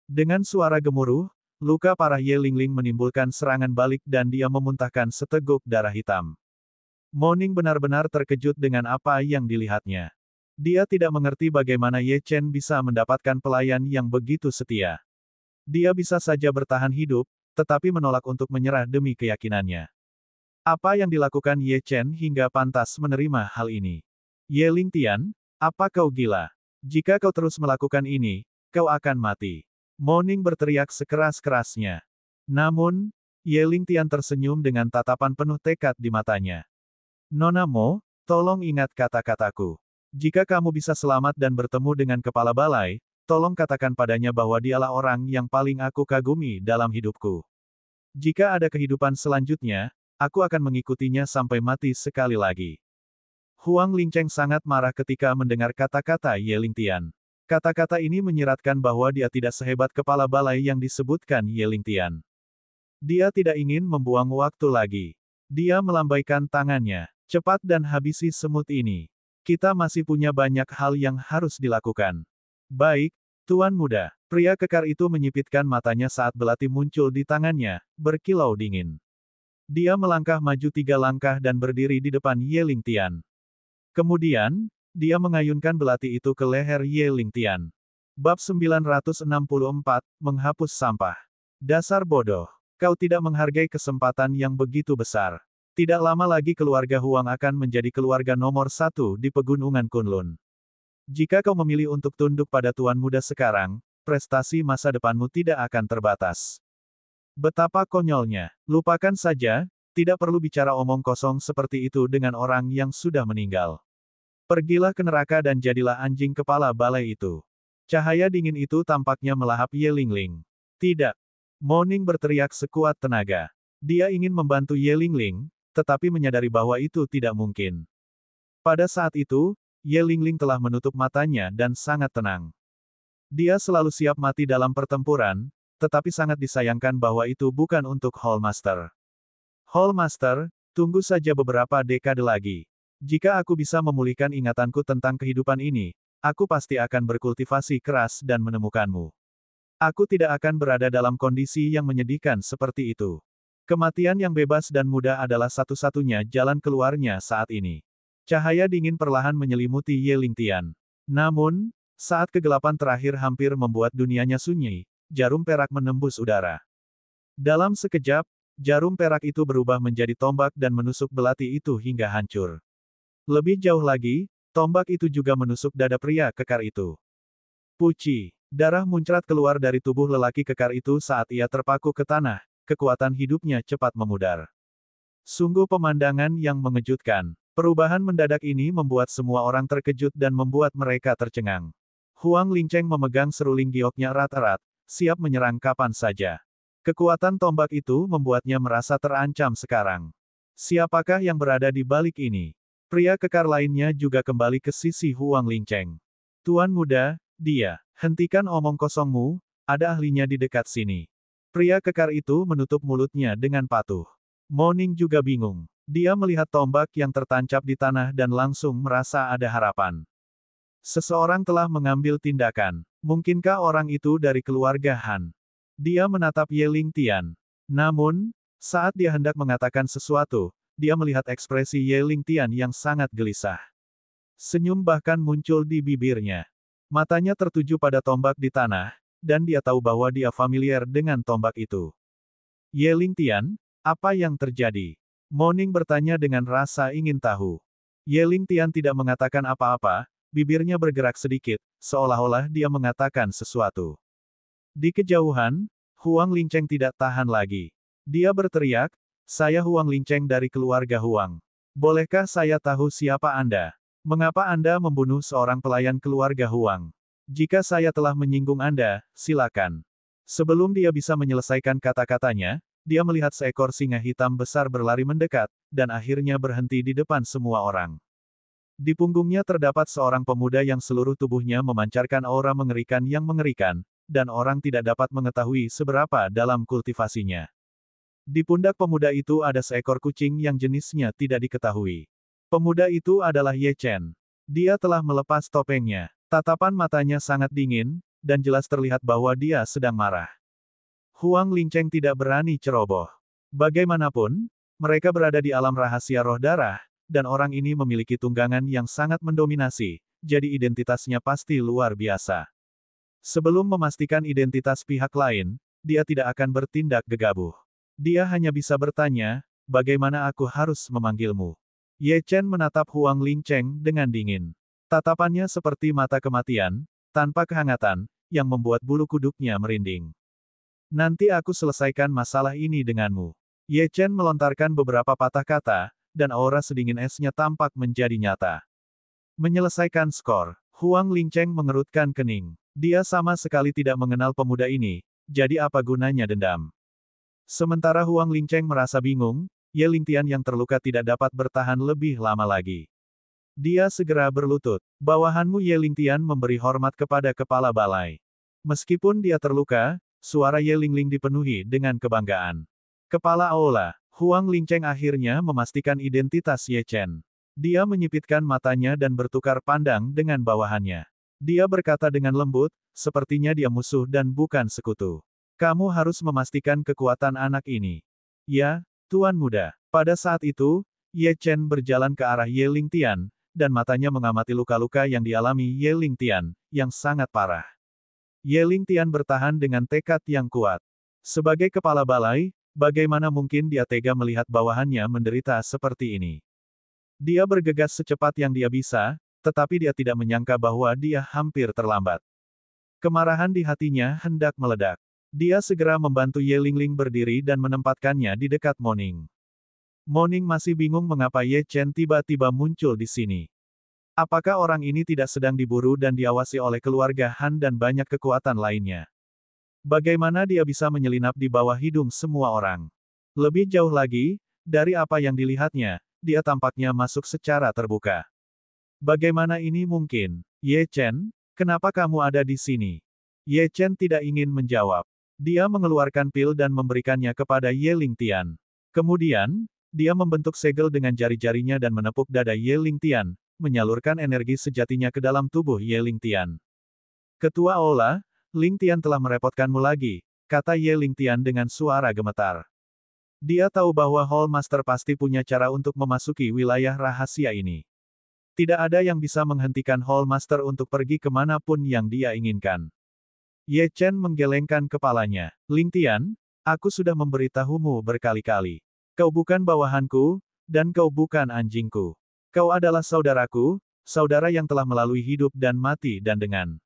Dengan suara gemuruh, luka parah Ye Lingling menimbulkan serangan balik dan dia memuntahkan seteguk darah hitam. Mo Ning benar-benar terkejut dengan apa yang dilihatnya. Dia tidak mengerti bagaimana Ye Chen bisa mendapatkan pelayan yang begitu setia. Dia bisa saja bertahan hidup, tetapi menolak untuk menyerah demi keyakinannya. Apa yang dilakukan Ye Chen hingga pantas menerima hal ini? Ye Lingtian, apa kau gila? Jika kau terus melakukan ini, kau akan mati. Mo Ning berteriak sekeras-kerasnya. Namun, Ye Lingtian tersenyum dengan tatapan penuh tekad di matanya. Nona Mo, tolong ingat kata-kataku. Jika kamu bisa selamat dan bertemu dengan kepala balai, tolong katakan padanya bahwa dialah orang yang paling aku kagumi dalam hidupku. Jika ada kehidupan selanjutnya, aku akan mengikutinya sampai mati sekali lagi. Huang Lingcheng sangat marah ketika mendengar kata-kata Ye Lingtian. Kata-kata ini menyiratkan bahwa dia tidak sehebat kepala balai yang disebutkan Ye Lingtian. Dia tidak ingin membuang waktu lagi. Dia melambaikan tangannya. Cepat dan habisi semut ini. Kita masih punya banyak hal yang harus dilakukan. Baik, Tuan Muda. Pria kekar itu menyipitkan matanya saat belati muncul di tangannya, berkilau dingin. Dia melangkah maju 3 langkah dan berdiri di depan Ye Lingtian. Kemudian, dia mengayunkan belati itu ke leher Ye Lingtian. Bab 964, menghapus sampah. Dasar bodoh. Kau tidak menghargai kesempatan yang begitu besar. Tidak lama lagi keluarga Huang akan menjadi keluarga nomor 1 di pegunungan Kunlun. Jika kau memilih untuk tunduk pada Tuan Muda sekarang, prestasi masa depanmu tidak akan terbatas. Betapa konyolnya. Lupakan saja, tidak perlu bicara omong kosong seperti itu dengan orang yang sudah meninggal. Pergilah ke neraka dan jadilah anjing kepala balai itu. Cahaya dingin itu tampaknya melahap Ye Lingling. Tidak. Mo Ning berteriak sekuat tenaga. Dia ingin membantu Ye Lingling, tetapi menyadari bahwa itu tidak mungkin. Pada saat itu, Ye Lingling telah menutup matanya dan sangat tenang. Dia selalu siap mati dalam pertempuran, tetapi sangat disayangkan bahwa itu bukan untuk Hallmaster. Hallmaster, tunggu saja beberapa dekade lagi. Jika aku bisa memulihkan ingatanku tentang kehidupan ini, aku pasti akan berkultivasi keras dan menemukanmu. Aku tidak akan berada dalam kondisi yang menyedihkan seperti itu. Kematian yang bebas dan mudah adalah satu-satunya jalan keluarnya saat ini. Cahaya dingin perlahan menyelimuti Ye Lingtian. Namun, saat kegelapan terakhir hampir membuat dunianya sunyi, jarum perak menembus udara. Dalam sekejap, jarum perak itu berubah menjadi tombak dan menusuk belati itu hingga hancur. Lebih jauh lagi, tombak itu juga menusuk dada pria kekar itu. Puci. Darah muncrat keluar dari tubuh lelaki kekar itu saat ia terpaku ke tanah, kekuatan hidupnya cepat memudar. Sungguh pemandangan yang mengejutkan. Perubahan mendadak ini membuat semua orang terkejut dan membuat mereka tercengang. Huang Lingcheng memegang seruling gioknya erat-erat, siap menyerang kapan saja. Kekuatan tombak itu membuatnya merasa terancam sekarang. Siapakah yang berada di balik ini? Pria kekar lainnya juga kembali ke sisi Huang Lingcheng. Tuan muda, dia. Hentikan omong kosongmu, ada ahlinya di dekat sini. Pria kekar itu menutup mulutnya dengan patuh. Mo Ning juga bingung. Dia melihat tombak yang tertancap di tanah dan langsung merasa ada harapan. Seseorang telah mengambil tindakan. Mungkinkah orang itu dari keluarga Han? Dia menatap Ye Lingtian. Namun, saat dia hendak mengatakan sesuatu, dia melihat ekspresi Ye Lingtian yang sangat gelisah. Senyum bahkan muncul di bibirnya. Matanya tertuju pada tombak di tanah, dan dia tahu bahwa dia familiar dengan tombak itu. Ye Lingtian, apa yang terjadi? Mo Ning bertanya dengan rasa ingin tahu. Ye Lingtian tidak mengatakan apa-apa, bibirnya bergerak sedikit, seolah-olah dia mengatakan sesuatu. Di kejauhan, Huang Lingcheng tidak tahan lagi. Dia berteriak, "Saya Huang Lingcheng dari keluarga Huang. Bolehkah saya tahu siapa Anda? Mengapa Anda membunuh seorang pelayan keluarga Huang? Jika saya telah menyinggung Anda, silakan." Sebelum dia bisa menyelesaikan kata-katanya, dia melihat seekor singa hitam besar berlari mendekat, dan akhirnya berhenti di depan semua orang. Di punggungnya terdapat seorang pemuda yang seluruh tubuhnya memancarkan aura mengerikan yang mengerikan, dan orang tidak dapat mengetahui seberapa dalam kultivasinya. Di pundak pemuda itu ada seekor kucing yang jenisnya tidak diketahui. Pemuda itu adalah Ye Chen. Dia telah melepas topengnya. Tatapan matanya sangat dingin, dan jelas terlihat bahwa dia sedang marah. Huang Lingcheng tidak berani ceroboh. Bagaimanapun, mereka berada di alam rahasia roh darah, dan orang ini memiliki tunggangan yang sangat mendominasi, jadi identitasnya pasti luar biasa. Sebelum memastikan identitas pihak lain, dia tidak akan bertindak gegabah. Dia hanya bisa bertanya, bagaimana aku harus memanggilmu? Ye Chen menatap Huang Lingcheng dengan dingin. Tatapannya seperti mata kematian, tanpa kehangatan, yang membuat bulu kuduknya merinding. Nanti aku selesaikan masalah ini denganmu. Ye Chen melontarkan beberapa patah kata, dan aura sedingin esnya tampak menjadi nyata. Menyelesaikan skor, Huang Lingcheng mengerutkan kening. Dia sama sekali tidak mengenal pemuda ini, jadi apa gunanya dendam? Sementara Huang Lingcheng merasa bingung, Ye Lingtian yang terluka tidak dapat bertahan lebih lama lagi. Dia segera berlutut. Bawahanmu Ye Lingtian memberi hormat kepada kepala balai. Meskipun dia terluka, suara Ye Lingling dipenuhi dengan kebanggaan. Kepala aula, Huang Lingcheng akhirnya memastikan identitas Ye Chen. Dia menyipitkan matanya dan bertukar pandang dengan bawahannya. Dia berkata dengan lembut, sepertinya dia musuh dan bukan sekutu. Kamu harus memastikan kekuatan anak ini. Ya, Tuan muda. Pada saat itu, Ye Chen berjalan ke arah Ye Lingtian, dan matanya mengamati luka-luka yang dialami Ye Lingtian, yang sangat parah. Ye Lingtian bertahan dengan tekad yang kuat. Sebagai kepala balai, bagaimana mungkin dia tega melihat bawahannya menderita seperti ini? Dia bergegas secepat yang dia bisa, tetapi dia tidak menyangka bahwa dia hampir terlambat. Kemarahan di hatinya hendak meledak. Dia segera membantu Ye Lingling berdiri dan menempatkannya di dekat Mo Ning. Mo Ning masih bingung mengapa Ye Chen tiba-tiba muncul di sini. Apakah orang ini tidak sedang diburu dan diawasi oleh keluarga Han dan banyak kekuatan lainnya? Bagaimana dia bisa menyelinap di bawah hidung semua orang? Lebih jauh lagi, dari apa yang dilihatnya, dia tampaknya masuk secara terbuka. Bagaimana ini mungkin? Ye Chen, kenapa kamu ada di sini? Ye Chen tidak ingin menjawab. Dia mengeluarkan pil dan memberikannya kepada Ye Lingtian. Kemudian, dia membentuk segel dengan jari-jarinya dan menepuk dada Ye Lingtian, menyalurkan energi sejatinya ke dalam tubuh Ye Lingtian. Ketua Ola, Lingtian telah merepotkanmu lagi, kata Ye Lingtian dengan suara gemetar. Dia tahu bahwa Hall Master pasti punya cara untuk memasuki wilayah rahasia ini. Tidak ada yang bisa menghentikan Hall Master untuk pergi kemanapun yang dia inginkan. Ye Chen menggelengkan kepalanya. Lingtian, aku sudah memberitahumu berkali-kali. Kau bukan bawahanku, dan kau bukan anjingku. Kau adalah saudaraku, saudara yang telah melalui hidup dan mati dan dengan.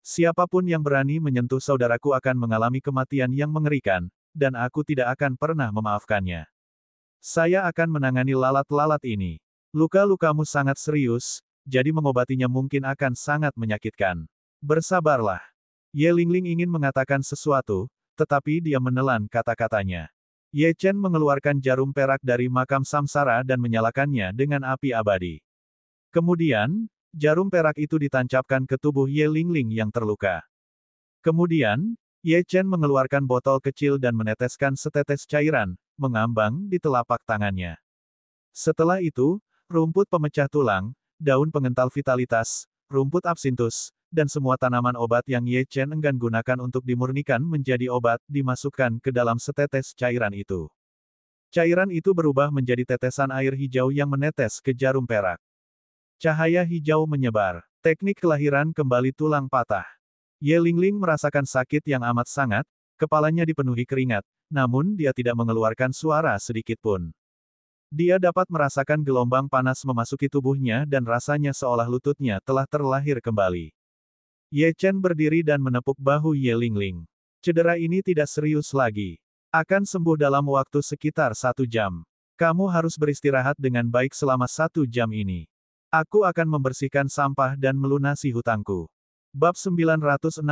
Siapapun yang berani menyentuh saudaraku akan mengalami kematian yang mengerikan, dan aku tidak akan pernah memaafkannya. Saya akan menangani lalat-lalat ini. Luka-lukamu sangat serius, jadi mengobatinya mungkin akan sangat menyakitkan. Bersabarlah. Ye Lingling ingin mengatakan sesuatu, tetapi dia menelan kata-katanya. Ye Chen mengeluarkan jarum perak dari makam samsara dan menyalakannya dengan api abadi. Kemudian, jarum perak itu ditancapkan ke tubuh Ye Lingling yang terluka. Kemudian, Ye Chen mengeluarkan botol kecil dan meneteskan setetes cairan, mengambang di telapak tangannya. Setelah itu, rumput pemecah tulang, daun pengental vitalitas, rumput absintus, dan semua tanaman obat yang Ye Chen enggan gunakan untuk dimurnikan menjadi obat, dimasukkan ke dalam setetes cairan itu. Cairan itu berubah menjadi tetesan air hijau yang menetes ke jarum perak. Cahaya hijau menyebar. Teknik kelahiran kembali tulang patah. Ye Lingling merasakan sakit yang amat sangat, kepalanya dipenuhi keringat, namun dia tidak mengeluarkan suara sedikit pun. Dia dapat merasakan gelombang panas memasuki tubuhnya dan rasanya seolah lututnya telah terlahir kembali. Ye Chen berdiri dan menepuk bahu Ye Lingling. Cedera ini tidak serius lagi. Akan sembuh dalam waktu sekitar 1 jam. Kamu harus beristirahat dengan baik selama 1 jam ini. Aku akan membersihkan sampah dan melunasi hutangku. Bab 965,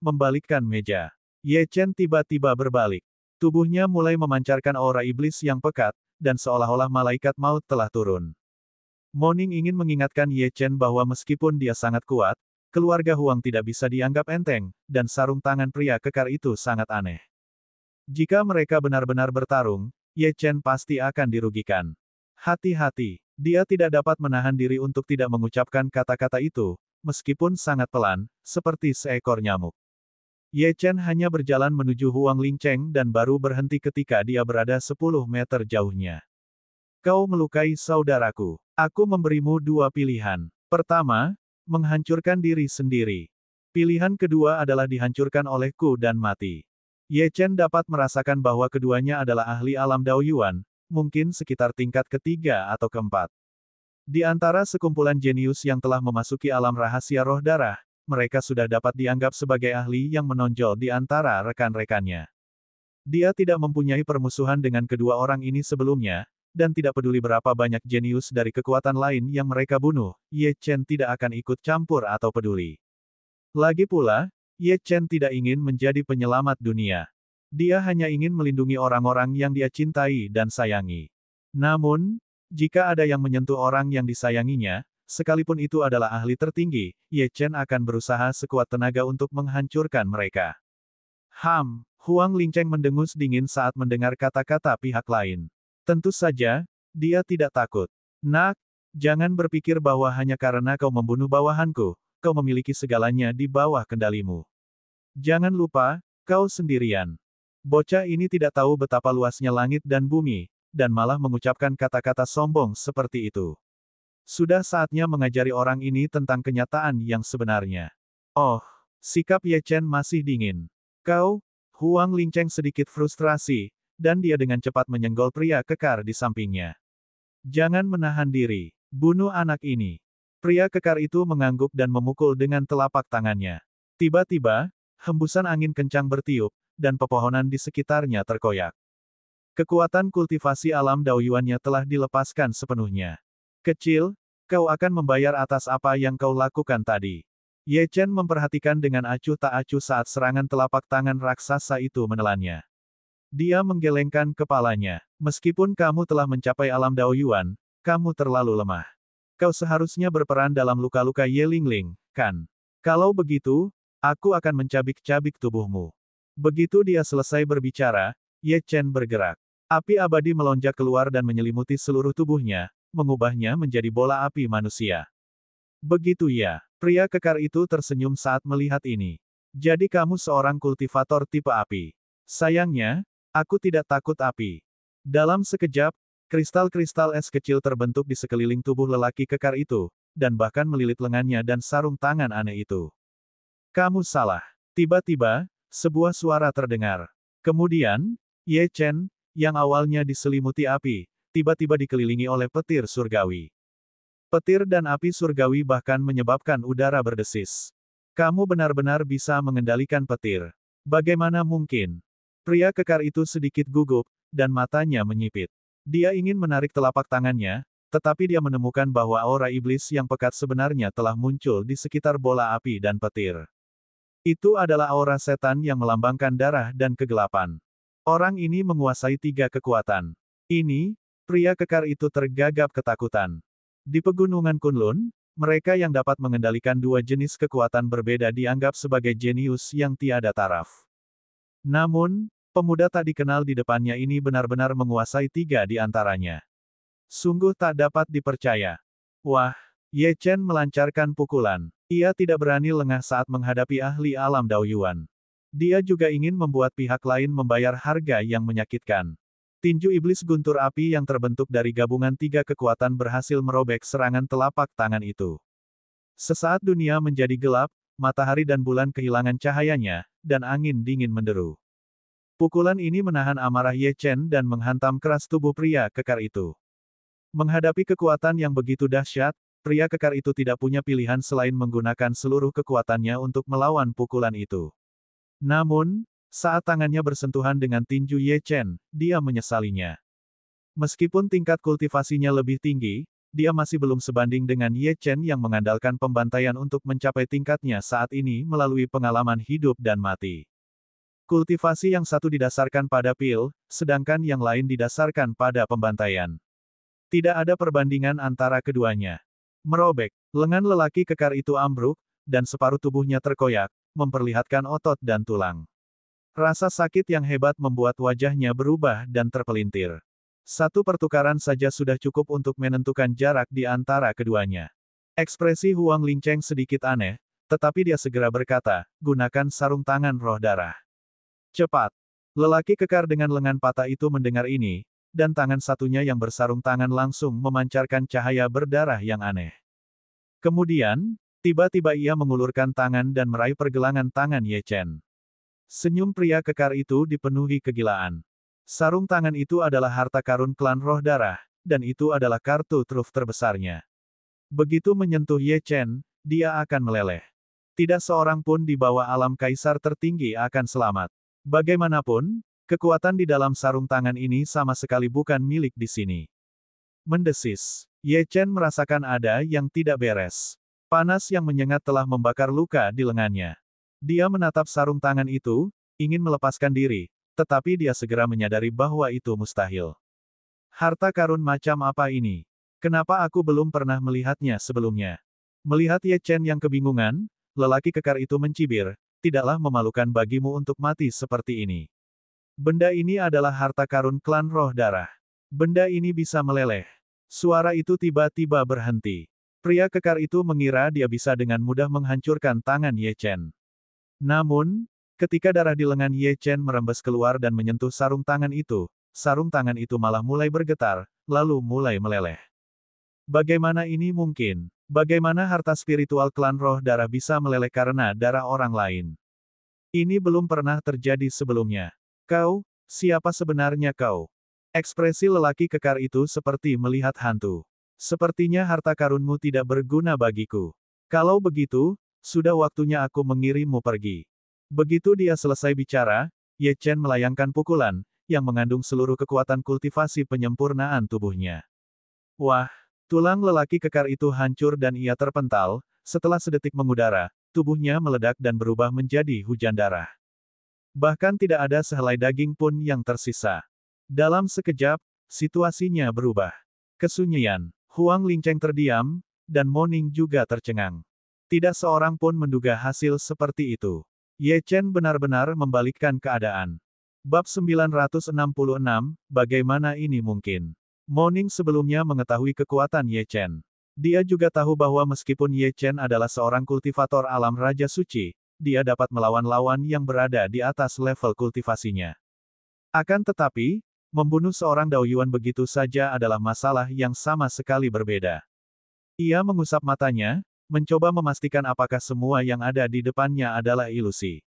membalikkan meja. Ye Chen tiba-tiba berbalik. Tubuhnya mulai memancarkan aura iblis yang pekat, dan seolah-olah malaikat maut telah turun. Moning ingin mengingatkan Ye Chen bahwa meskipun dia sangat kuat, keluarga Huang tidak bisa dianggap enteng, dan sarung tangan pria kekar itu sangat aneh. Jika mereka benar-benar bertarung, Ye Chen pasti akan dirugikan. Hati-hati, dia tidak dapat menahan diri untuk tidak mengucapkan kata-kata itu, meskipun sangat pelan, seperti seekor nyamuk. Ye Chen hanya berjalan menuju Huang Lingcheng dan baru berhenti ketika dia berada 10 meter jauhnya. Kau melukai saudaraku. Aku memberimu 2 pilihan. Pertama, menghancurkan diri sendiri. Pilihan kedua adalah dihancurkan olehku dan mati. Ye Chen dapat merasakan bahwa keduanya adalah ahli alam Daoyuan, mungkin sekitar tingkat ketiga atau keempat. Di antara sekumpulan jenius yang telah memasuki alam rahasia roh darah, mereka sudah dapat dianggap sebagai ahli yang menonjol di antara rekan-rekannya. Dia tidak mempunyai permusuhan dengan kedua orang ini sebelumnya, dan tidak peduli berapa banyak jenius dari kekuatan lain yang mereka bunuh, Ye Chen tidak akan ikut campur atau peduli. Lagi pula, Ye Chen tidak ingin menjadi penyelamat dunia. Dia hanya ingin melindungi orang-orang yang dia cintai dan sayangi. Namun, jika ada yang menyentuh orang yang disayanginya, sekalipun itu adalah ahli tertinggi, Ye Chen akan berusaha sekuat tenaga untuk menghancurkan mereka. Huang Lingcheng mendengus dingin saat mendengar kata-kata pihak lain. Tentu saja, dia tidak takut. Nak, jangan berpikir bahwa hanya karena kau membunuh bawahanku, kau memiliki segalanya di bawah kendalimu. Jangan lupa, kau sendirian. Bocah ini tidak tahu betapa luasnya langit dan bumi, dan malah mengucapkan kata-kata sombong seperti itu. Sudah saatnya mengajari orang ini tentang kenyataan yang sebenarnya. Oh, sikap Ye Chen masih dingin. Kau, Huang Lingcheng sedikit frustrasi, dan dia dengan cepat menyenggol pria kekar di sampingnya. Jangan menahan diri. Bunuh anak ini. Pria kekar itu mengangguk dan memukul dengan telapak tangannya. Tiba-tiba, hembusan angin kencang bertiup, dan pepohonan di sekitarnya terkoyak. Kekuatan kultivasi alam Daoyuannya telah dilepaskan sepenuhnya. Kecil, kau akan membayar atas apa yang kau lakukan tadi. Ye Chen memperhatikan dengan acuh tak acuh saat serangan telapak tangan raksasa itu menelannya. Dia menggelengkan kepalanya. Meskipun kamu telah mencapai alam Daoyuan, kamu terlalu lemah. Kau seharusnya berperan dalam luka-luka Ye Lingling, kan? Kalau begitu, aku akan mencabik-cabik tubuhmu. Begitu dia selesai berbicara, Ye Chen bergerak. Api abadi melonjak keluar dan menyelimuti seluruh tubuhnya, mengubahnya menjadi bola api manusia. Begitu ya, pria kekar itu tersenyum saat melihat ini. Jadi kamu seorang kultivator tipe api. Sayangnya, aku tidak takut api. Dalam sekejap, kristal-kristal es kecil terbentuk di sekeliling tubuh lelaki kekar itu, dan bahkan melilit lengannya dan sarung tangan aneh itu. Kamu salah. Tiba-tiba, sebuah suara terdengar. Kemudian, Ye Chen, yang awalnya diselimuti api, tiba-tiba dikelilingi oleh petir surgawi. Petir dan api surgawi bahkan menyebabkan udara berdesis. Kamu benar-benar bisa mengendalikan petir. Bagaimana mungkin? Pria kekar itu sedikit gugup, dan matanya menyipit. Dia ingin menarik telapak tangannya, tetapi dia menemukan bahwa aura iblis yang pekat sebenarnya telah muncul di sekitar bola api dan petir. Itu adalah aura setan yang melambangkan darah dan kegelapan. Orang ini menguasai 3 kekuatan. Ini, pria kekar itu tergagap ketakutan. Di pegunungan Kunlun, mereka yang dapat mengendalikan 2 jenis kekuatan berbeda dianggap sebagai jenius yang tiada taraf. Namun, pemuda tak dikenal di depannya ini benar-benar menguasai 3 di antaranya. Sungguh tak dapat dipercaya. Wah, Ye Chen melancarkan pukulan. Ia tidak berani lengah saat menghadapi ahli alam Daoyuan. Dia juga ingin membuat pihak lain membayar harga yang menyakitkan. Tinju iblis guntur api yang terbentuk dari gabungan 3 kekuatan berhasil merobek serangan telapak tangan itu. Sesaat dunia menjadi gelap, matahari dan bulan kehilangan cahayanya, dan angin dingin menderu. Pukulan ini menahan amarah Ye Chen dan menghantam keras tubuh pria kekar itu. Menghadapi kekuatan yang begitu dahsyat, pria kekar itu tidak punya pilihan selain menggunakan seluruh kekuatannya untuk melawan pukulan itu. Namun, saat tangannya bersentuhan dengan tinju Ye Chen, dia menyesalinya. Meskipun tingkat kultivasinya lebih tinggi, dia masih belum sebanding dengan Ye Chen yang mengandalkan pembantaian untuk mencapai tingkatnya saat ini melalui pengalaman hidup dan mati. Kultivasi yang satu didasarkan pada pil, sedangkan yang lain didasarkan pada pembantaian. Tidak ada perbandingan antara keduanya. Merobek, lengan lelaki kekar itu ambruk, dan separuh tubuhnya terkoyak, memperlihatkan otot dan tulang. Rasa sakit yang hebat membuat wajahnya berubah dan terpelintir. Satu pertukaran saja sudah cukup untuk menentukan jarak di antara keduanya. Ekspresi Huang Lingcheng sedikit aneh, tetapi dia segera berkata, gunakan sarung tangan roh darah. Cepat. Lelaki kekar dengan lengan patah itu mendengar ini, dan tangan satunya yang bersarung tangan langsung memancarkan cahaya berdarah yang aneh. Kemudian, tiba-tiba ia mengulurkan tangan dan meraih pergelangan tangan Ye Chen. Senyum pria kekar itu dipenuhi kegilaan. Sarung tangan itu adalah harta karun klan roh darah, dan itu adalah kartu truf terbesarnya. Begitu menyentuh Ye Chen, dia akan meleleh. Tidak seorang pun di bawah alam kaisar tertinggi akan selamat. Bagaimanapun, kekuatan di dalam sarung tangan ini sama sekali bukan milik di sini. Mendesis. Ye Chen merasakan ada yang tidak beres. Panas yang menyengat telah membakar luka di lengannya. Dia menatap sarung tangan itu, ingin melepaskan diri, tetapi dia segera menyadari bahwa itu mustahil. Harta karun macam apa ini? Kenapa aku belum pernah melihatnya sebelumnya? Melihat Ye Chen yang kebingungan, lelaki kekar itu mencibir, tidaklah memalukan bagimu untuk mati seperti ini. Benda ini adalah harta karun klan roh darah. Benda ini bisa meleleh. Suara itu tiba-tiba berhenti. Pria kekar itu mengira dia bisa dengan mudah menghancurkan tangan Ye Chen. Namun, ketika darah di lengan Ye Chen merembes keluar dan menyentuh sarung tangan itu malah mulai bergetar, lalu mulai meleleh. Bagaimana ini mungkin? Bagaimana harta spiritual klan roh darah bisa meleleh karena darah orang lain? Ini belum pernah terjadi sebelumnya. Kau, siapa sebenarnya kau? Ekspresi lelaki kekar itu seperti melihat hantu. Sepertinya harta karunmu tidak berguna bagiku. Kalau begitu, sudah waktunya aku mengirimmu pergi. Begitu dia selesai bicara, Ye Chen melayangkan pukulan, yang mengandung seluruh kekuatan kultivasi penyempurnaan tubuhnya. Wah, tulang lelaki kekar itu hancur dan ia terpental, setelah sedetik mengudara, tubuhnya meledak dan berubah menjadi hujan darah. Bahkan tidak ada sehelai daging pun yang tersisa. Dalam sekejap, situasinya berubah. Kesunyian. Huang Lingcheng terdiam, dan Moning juga tercengang. Tidak seorang pun menduga hasil seperti itu. Ye Chen benar-benar membalikkan keadaan. Bab 966, bagaimana ini mungkin? Moning sebelumnya mengetahui kekuatan Ye Chen. Dia juga tahu bahwa meskipun Ye Chen adalah seorang kultivator alam Raja Suci, dia dapat melawan lawan yang berada di atas level kultivasinya. Akan tetapi, membunuh seorang Daoyuan begitu saja adalah masalah yang sama sekali berbeda. Ia mengusap matanya, mencoba memastikan apakah semua yang ada di depannya adalah ilusi.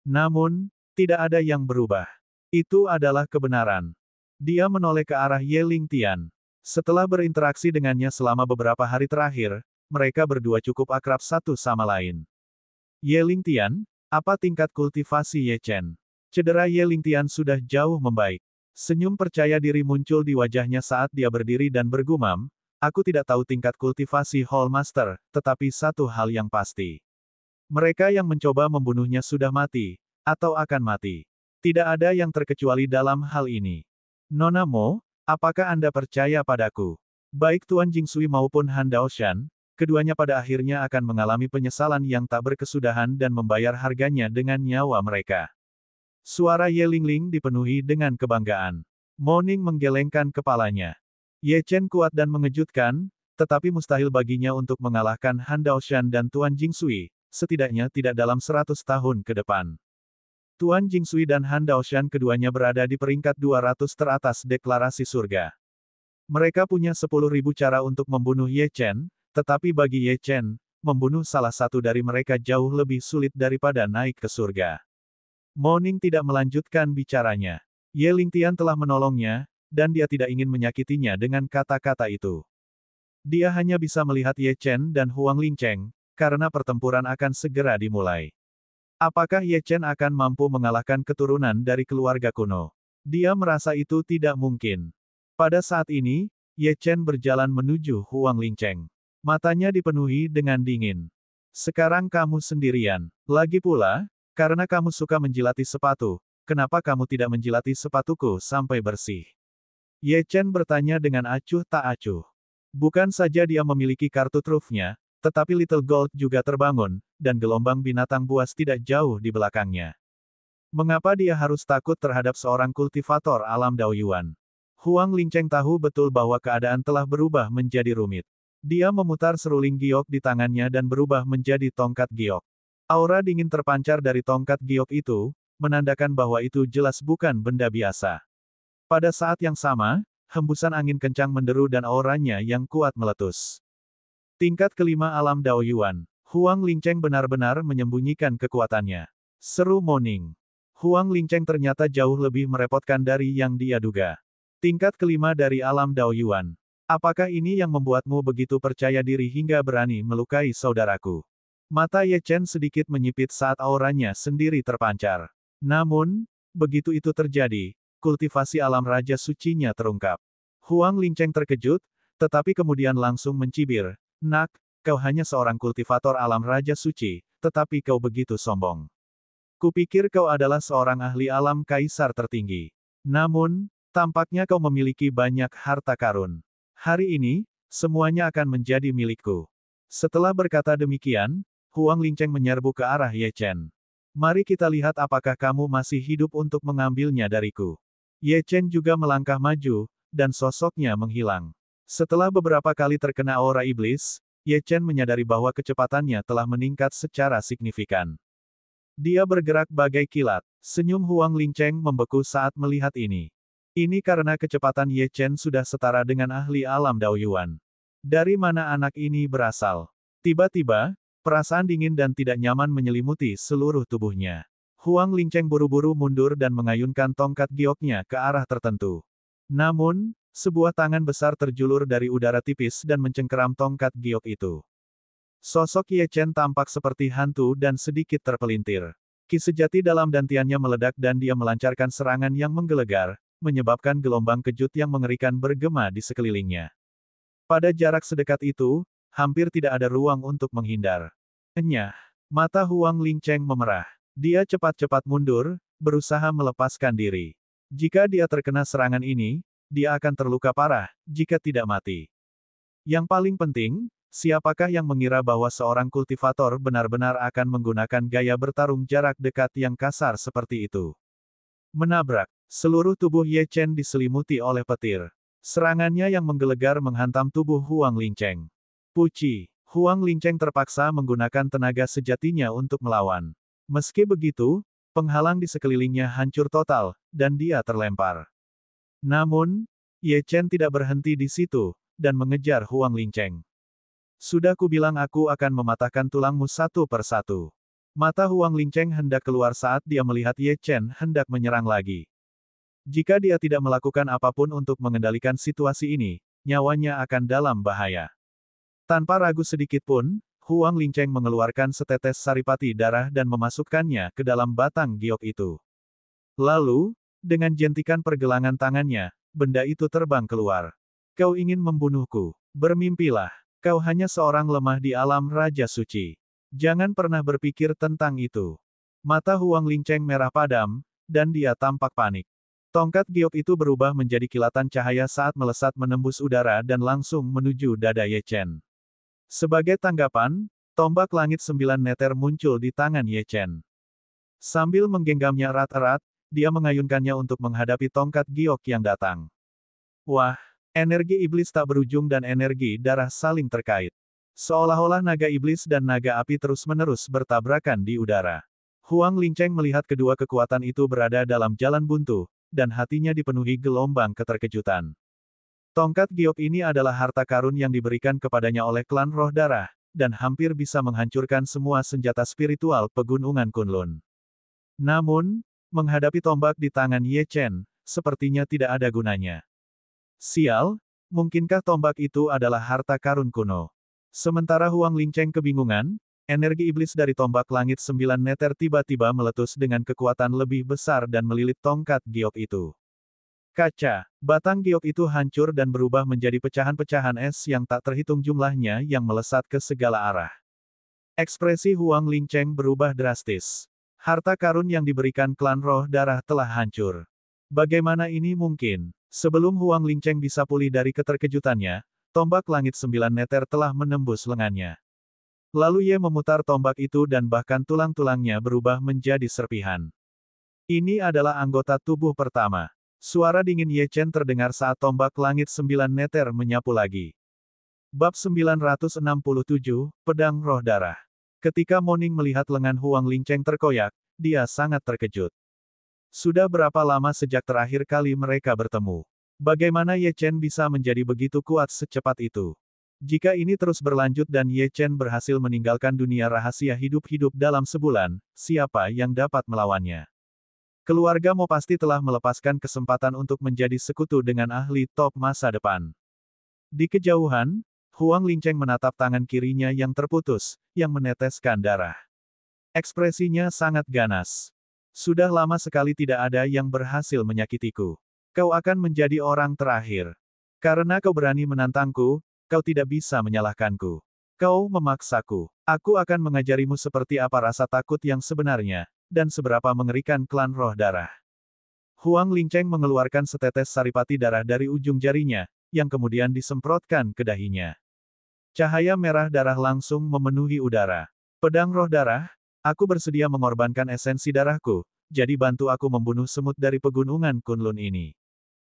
Namun, tidak ada yang berubah. Itu adalah kebenaran. Dia menoleh ke arah Ye Lingtian. Setelah berinteraksi dengannya selama beberapa hari terakhir, mereka berdua cukup akrab satu sama lain. Ye Lingtian, apa tingkat kultivasi Ye Chen? Cedera Ye Lingtian sudah jauh membaik. Senyum percaya diri muncul di wajahnya saat dia berdiri dan bergumam, aku tidak tahu tingkat kultivasi Hall Master, tetapi satu hal yang pasti. Mereka yang mencoba membunuhnya sudah mati, atau akan mati. Tidak ada yang terkecuali dalam hal ini. Nona Mo, apakah Anda percaya padaku? Baik Tuan Jingsui maupun Han Daoshan, keduanya pada akhirnya akan mengalami penyesalan yang tak berkesudahan dan membayar harganya dengan nyawa mereka. Suara Ye Lingling dipenuhi dengan kebanggaan. Moning menggelengkan kepalanya. Ye Chen kuat dan mengejutkan, tetapi mustahil baginya untuk mengalahkan Han Daoshan dan Tuan Jingsui, setidaknya tidak dalam 100 tahun ke depan. Tuan Jingsui dan Han Daoshan keduanya berada di peringkat 200 teratas deklarasi surga. Mereka punya 10.000 cara untuk membunuh Ye Chen, tetapi bagi Ye Chen, membunuh salah satu dari mereka jauh lebih sulit daripada naik ke surga. Moning tidak melanjutkan bicaranya. Ye Lingtian telah menolongnya, dan dia tidak ingin menyakitinya dengan kata-kata itu. Dia hanya bisa melihat Ye Chen dan Huang Lingcheng, karena pertempuran akan segera dimulai. Apakah Ye Chen akan mampu mengalahkan keturunan dari keluarga kuno? Dia merasa itu tidak mungkin. Pada saat ini, Ye Chen berjalan menuju Huang Lingcheng. Matanya dipenuhi dengan dingin. Sekarang kamu sendirian. Lagi pula, karena kamu suka menjilati sepatu, kenapa kamu tidak menjilati sepatuku sampai bersih? Ye Chen bertanya dengan acuh tak acuh. Bukan saja dia memiliki kartu trufnya, tetapi Little Gold juga terbangun, dan gelombang binatang buas tidak jauh di belakangnya. Mengapa dia harus takut terhadap seorang kultivator alam Daoyuan? Huang Lingcheng tahu betul bahwa keadaan telah berubah menjadi rumit. Dia memutar seruling giok di tangannya dan berubah menjadi tongkat giok. Aura dingin terpancar dari tongkat giok itu, menandakan bahwa itu jelas bukan benda biasa. Pada saat yang sama, hembusan angin kencang menderu dan auranya yang kuat meletus. Tingkat kelima alam Daoyuan. Huang Lingcheng benar-benar menyembunyikan kekuatannya. Seru Moning. Huang Lingcheng ternyata jauh lebih merepotkan dari yang dia duga. Tingkat kelima dari alam Daoyuan. Apakah ini yang membuatmu begitu percaya diri hingga berani melukai saudaraku? Mata Ye Chen sedikit menyipit saat auranya sendiri terpancar. Namun, begitu itu terjadi, kultivasi alam Raja Sucinya terungkap. Huang Lingcheng terkejut, tetapi kemudian langsung mencibir, "Nak, kau hanya seorang kultivator alam Raja Suci, tetapi kau begitu sombong. Kupikir kau adalah seorang ahli alam kaisar tertinggi. Namun, tampaknya kau memiliki banyak harta karun. Hari ini, semuanya akan menjadi milikku." Setelah berkata demikian, Huang Lingcheng menyerbu ke arah Ye Chen. "Mari kita lihat apakah kamu masih hidup untuk mengambilnya dariku." Ye Chen juga melangkah maju, dan sosoknya menghilang. Setelah beberapa kali terkena aura iblis, Ye Chen menyadari bahwa kecepatannya telah meningkat secara signifikan. Dia bergerak bagai kilat. Senyum Huang Lingcheng membeku saat melihat ini. Ini karena kecepatan Ye Chen sudah setara dengan ahli alam Daoyuan. Dari mana anak ini berasal? Tiba-tiba, perasaan dingin dan tidak nyaman menyelimuti seluruh tubuhnya. Huang Lingcheng buru-buru mundur dan mengayunkan tongkat gioknya ke arah tertentu. Namun, sebuah tangan besar terjulur dari udara tipis dan mencengkeram tongkat giok itu. Sosok Ye Chen tampak seperti hantu dan sedikit terpelintir. Ki sejati dalam dantiannya meledak dan dia melancarkan serangan yang menggelegar, menyebabkan gelombang kejut yang mengerikan bergema di sekelilingnya. Pada jarak sedekat itu, hampir tidak ada ruang untuk menghindar. Enyah, mata Huang Lingcheng memerah. Dia cepat-cepat mundur, berusaha melepaskan diri. Jika dia terkena serangan ini, dia akan terluka parah, jika tidak mati. Yang paling penting, Siapakah yang mengira bahwa seorang kultivator benar-benar akan menggunakan gaya bertarung jarak dekat yang kasar seperti itu? Menabrak. Seluruh tubuh Ye Chen diselimuti oleh petir. Serangannya yang menggelegar menghantam tubuh Huang Lingcheng. Puci. Huang Lingcheng terpaksa menggunakan tenaga sejatinya untuk melawan. Meski begitu, penghalang di sekelilingnya hancur total, dan dia terlempar. Namun, Ye Chen tidak berhenti di situ, dan mengejar Huang Lingcheng. Sudah kubilang aku akan mematahkan tulangmu satu per satu. Mata Huang Lingcheng hendak keluar saat dia melihat Ye Chen hendak menyerang lagi. Jika dia tidak melakukan apapun untuk mengendalikan situasi ini, nyawanya akan dalam bahaya. Tanpa ragu sedikit pun, Huang Lingcheng mengeluarkan setetes saripati darah dan memasukkannya ke dalam batang giok itu. Lalu, dengan jentikan pergelangan tangannya, benda itu terbang keluar. Kau ingin membunuhku? Bermimpilah. Kau hanya seorang lemah di alam Raja Suci. Jangan pernah berpikir tentang itu. Mata Huang Lingcheng merah padam, dan dia tampak panik. Tongkat giok itu berubah menjadi kilatan cahaya saat melesat menembus udara dan langsung menuju dada Ye Chen. Sebagai tanggapan, tombak langit 9 meter muncul di tangan Ye Chen. Sambil menggenggamnya erat-erat, dia mengayunkannya untuk menghadapi tongkat giok yang datang. Wah! Energi iblis tak berujung dan energi darah saling terkait. Seolah-olah naga iblis dan naga api terus-menerus bertabrakan di udara. Huang Lingcheng melihat kedua kekuatan itu berada dalam jalan buntu, dan hatinya dipenuhi gelombang keterkejutan. Tongkat giok ini adalah harta karun yang diberikan kepadanya oleh klan roh darah, dan hampir bisa menghancurkan semua senjata spiritual pegunungan Kunlun. Namun, menghadapi tombak di tangan Ye Chen, sepertinya tidak ada gunanya. Sial, mungkinkah tombak itu adalah harta karun kuno? Sementara Huang Lingcheng kebingungan, energi iblis dari tombak langit 9 meter tiba-tiba meletus dengan kekuatan lebih besar dan melilit tongkat giok itu. Kaca, batang giok itu hancur dan berubah menjadi pecahan-pecahan es yang tak terhitung jumlahnya yang melesat ke segala arah. Ekspresi Huang Lingcheng berubah drastis. Harta karun yang diberikan klan roh darah telah hancur. Bagaimana ini mungkin? Sebelum Huang Lingcheng bisa pulih dari keterkejutannya, tombak langit 9 meter telah menembus lengannya. Lalu Ye memutar tombak itu dan bahkan tulang-tulangnya berubah menjadi serpihan. Ini adalah anggota tubuh pertama. Suara dingin Ye Chen terdengar saat tombak langit 9 meter menyapu lagi. Bab 967, Pedang Roh Darah. Ketika Moning melihat lengan Huang Lingcheng terkoyak, dia sangat terkejut. Sudah berapa lama sejak terakhir kali mereka bertemu? Bagaimana Ye Chen bisa menjadi begitu kuat secepat itu? Jika ini terus berlanjut dan Ye Chen berhasil meninggalkan dunia rahasia hidup-hidup dalam sebulan, siapa yang dapat melawannya? Keluarga Mo pasti telah melepaskan kesempatan untuk menjadi sekutu dengan ahli top masa depan. Di kejauhan, Huang Lingcheng menatap tangan kirinya yang terputus, yang meneteskan darah. Ekspresinya sangat ganas. Sudah lama sekali tidak ada yang berhasil menyakitiku. Kau akan menjadi orang terakhir. Karena kau berani menantangku, kau tidak bisa menyalahkanku. Kau memaksaku. Aku akan mengajarimu seperti apa rasa takut yang sebenarnya, dan seberapa mengerikan klan roh darah. Huang Lingcheng mengeluarkan setetes saripati darah dari ujung jarinya, yang kemudian disemprotkan ke dahinya. Cahaya merah darah langsung memenuhi udara. Pedang roh darah, aku bersedia mengorbankan esensi darahku, jadi bantu aku membunuh semut dari pegunungan Kunlun ini.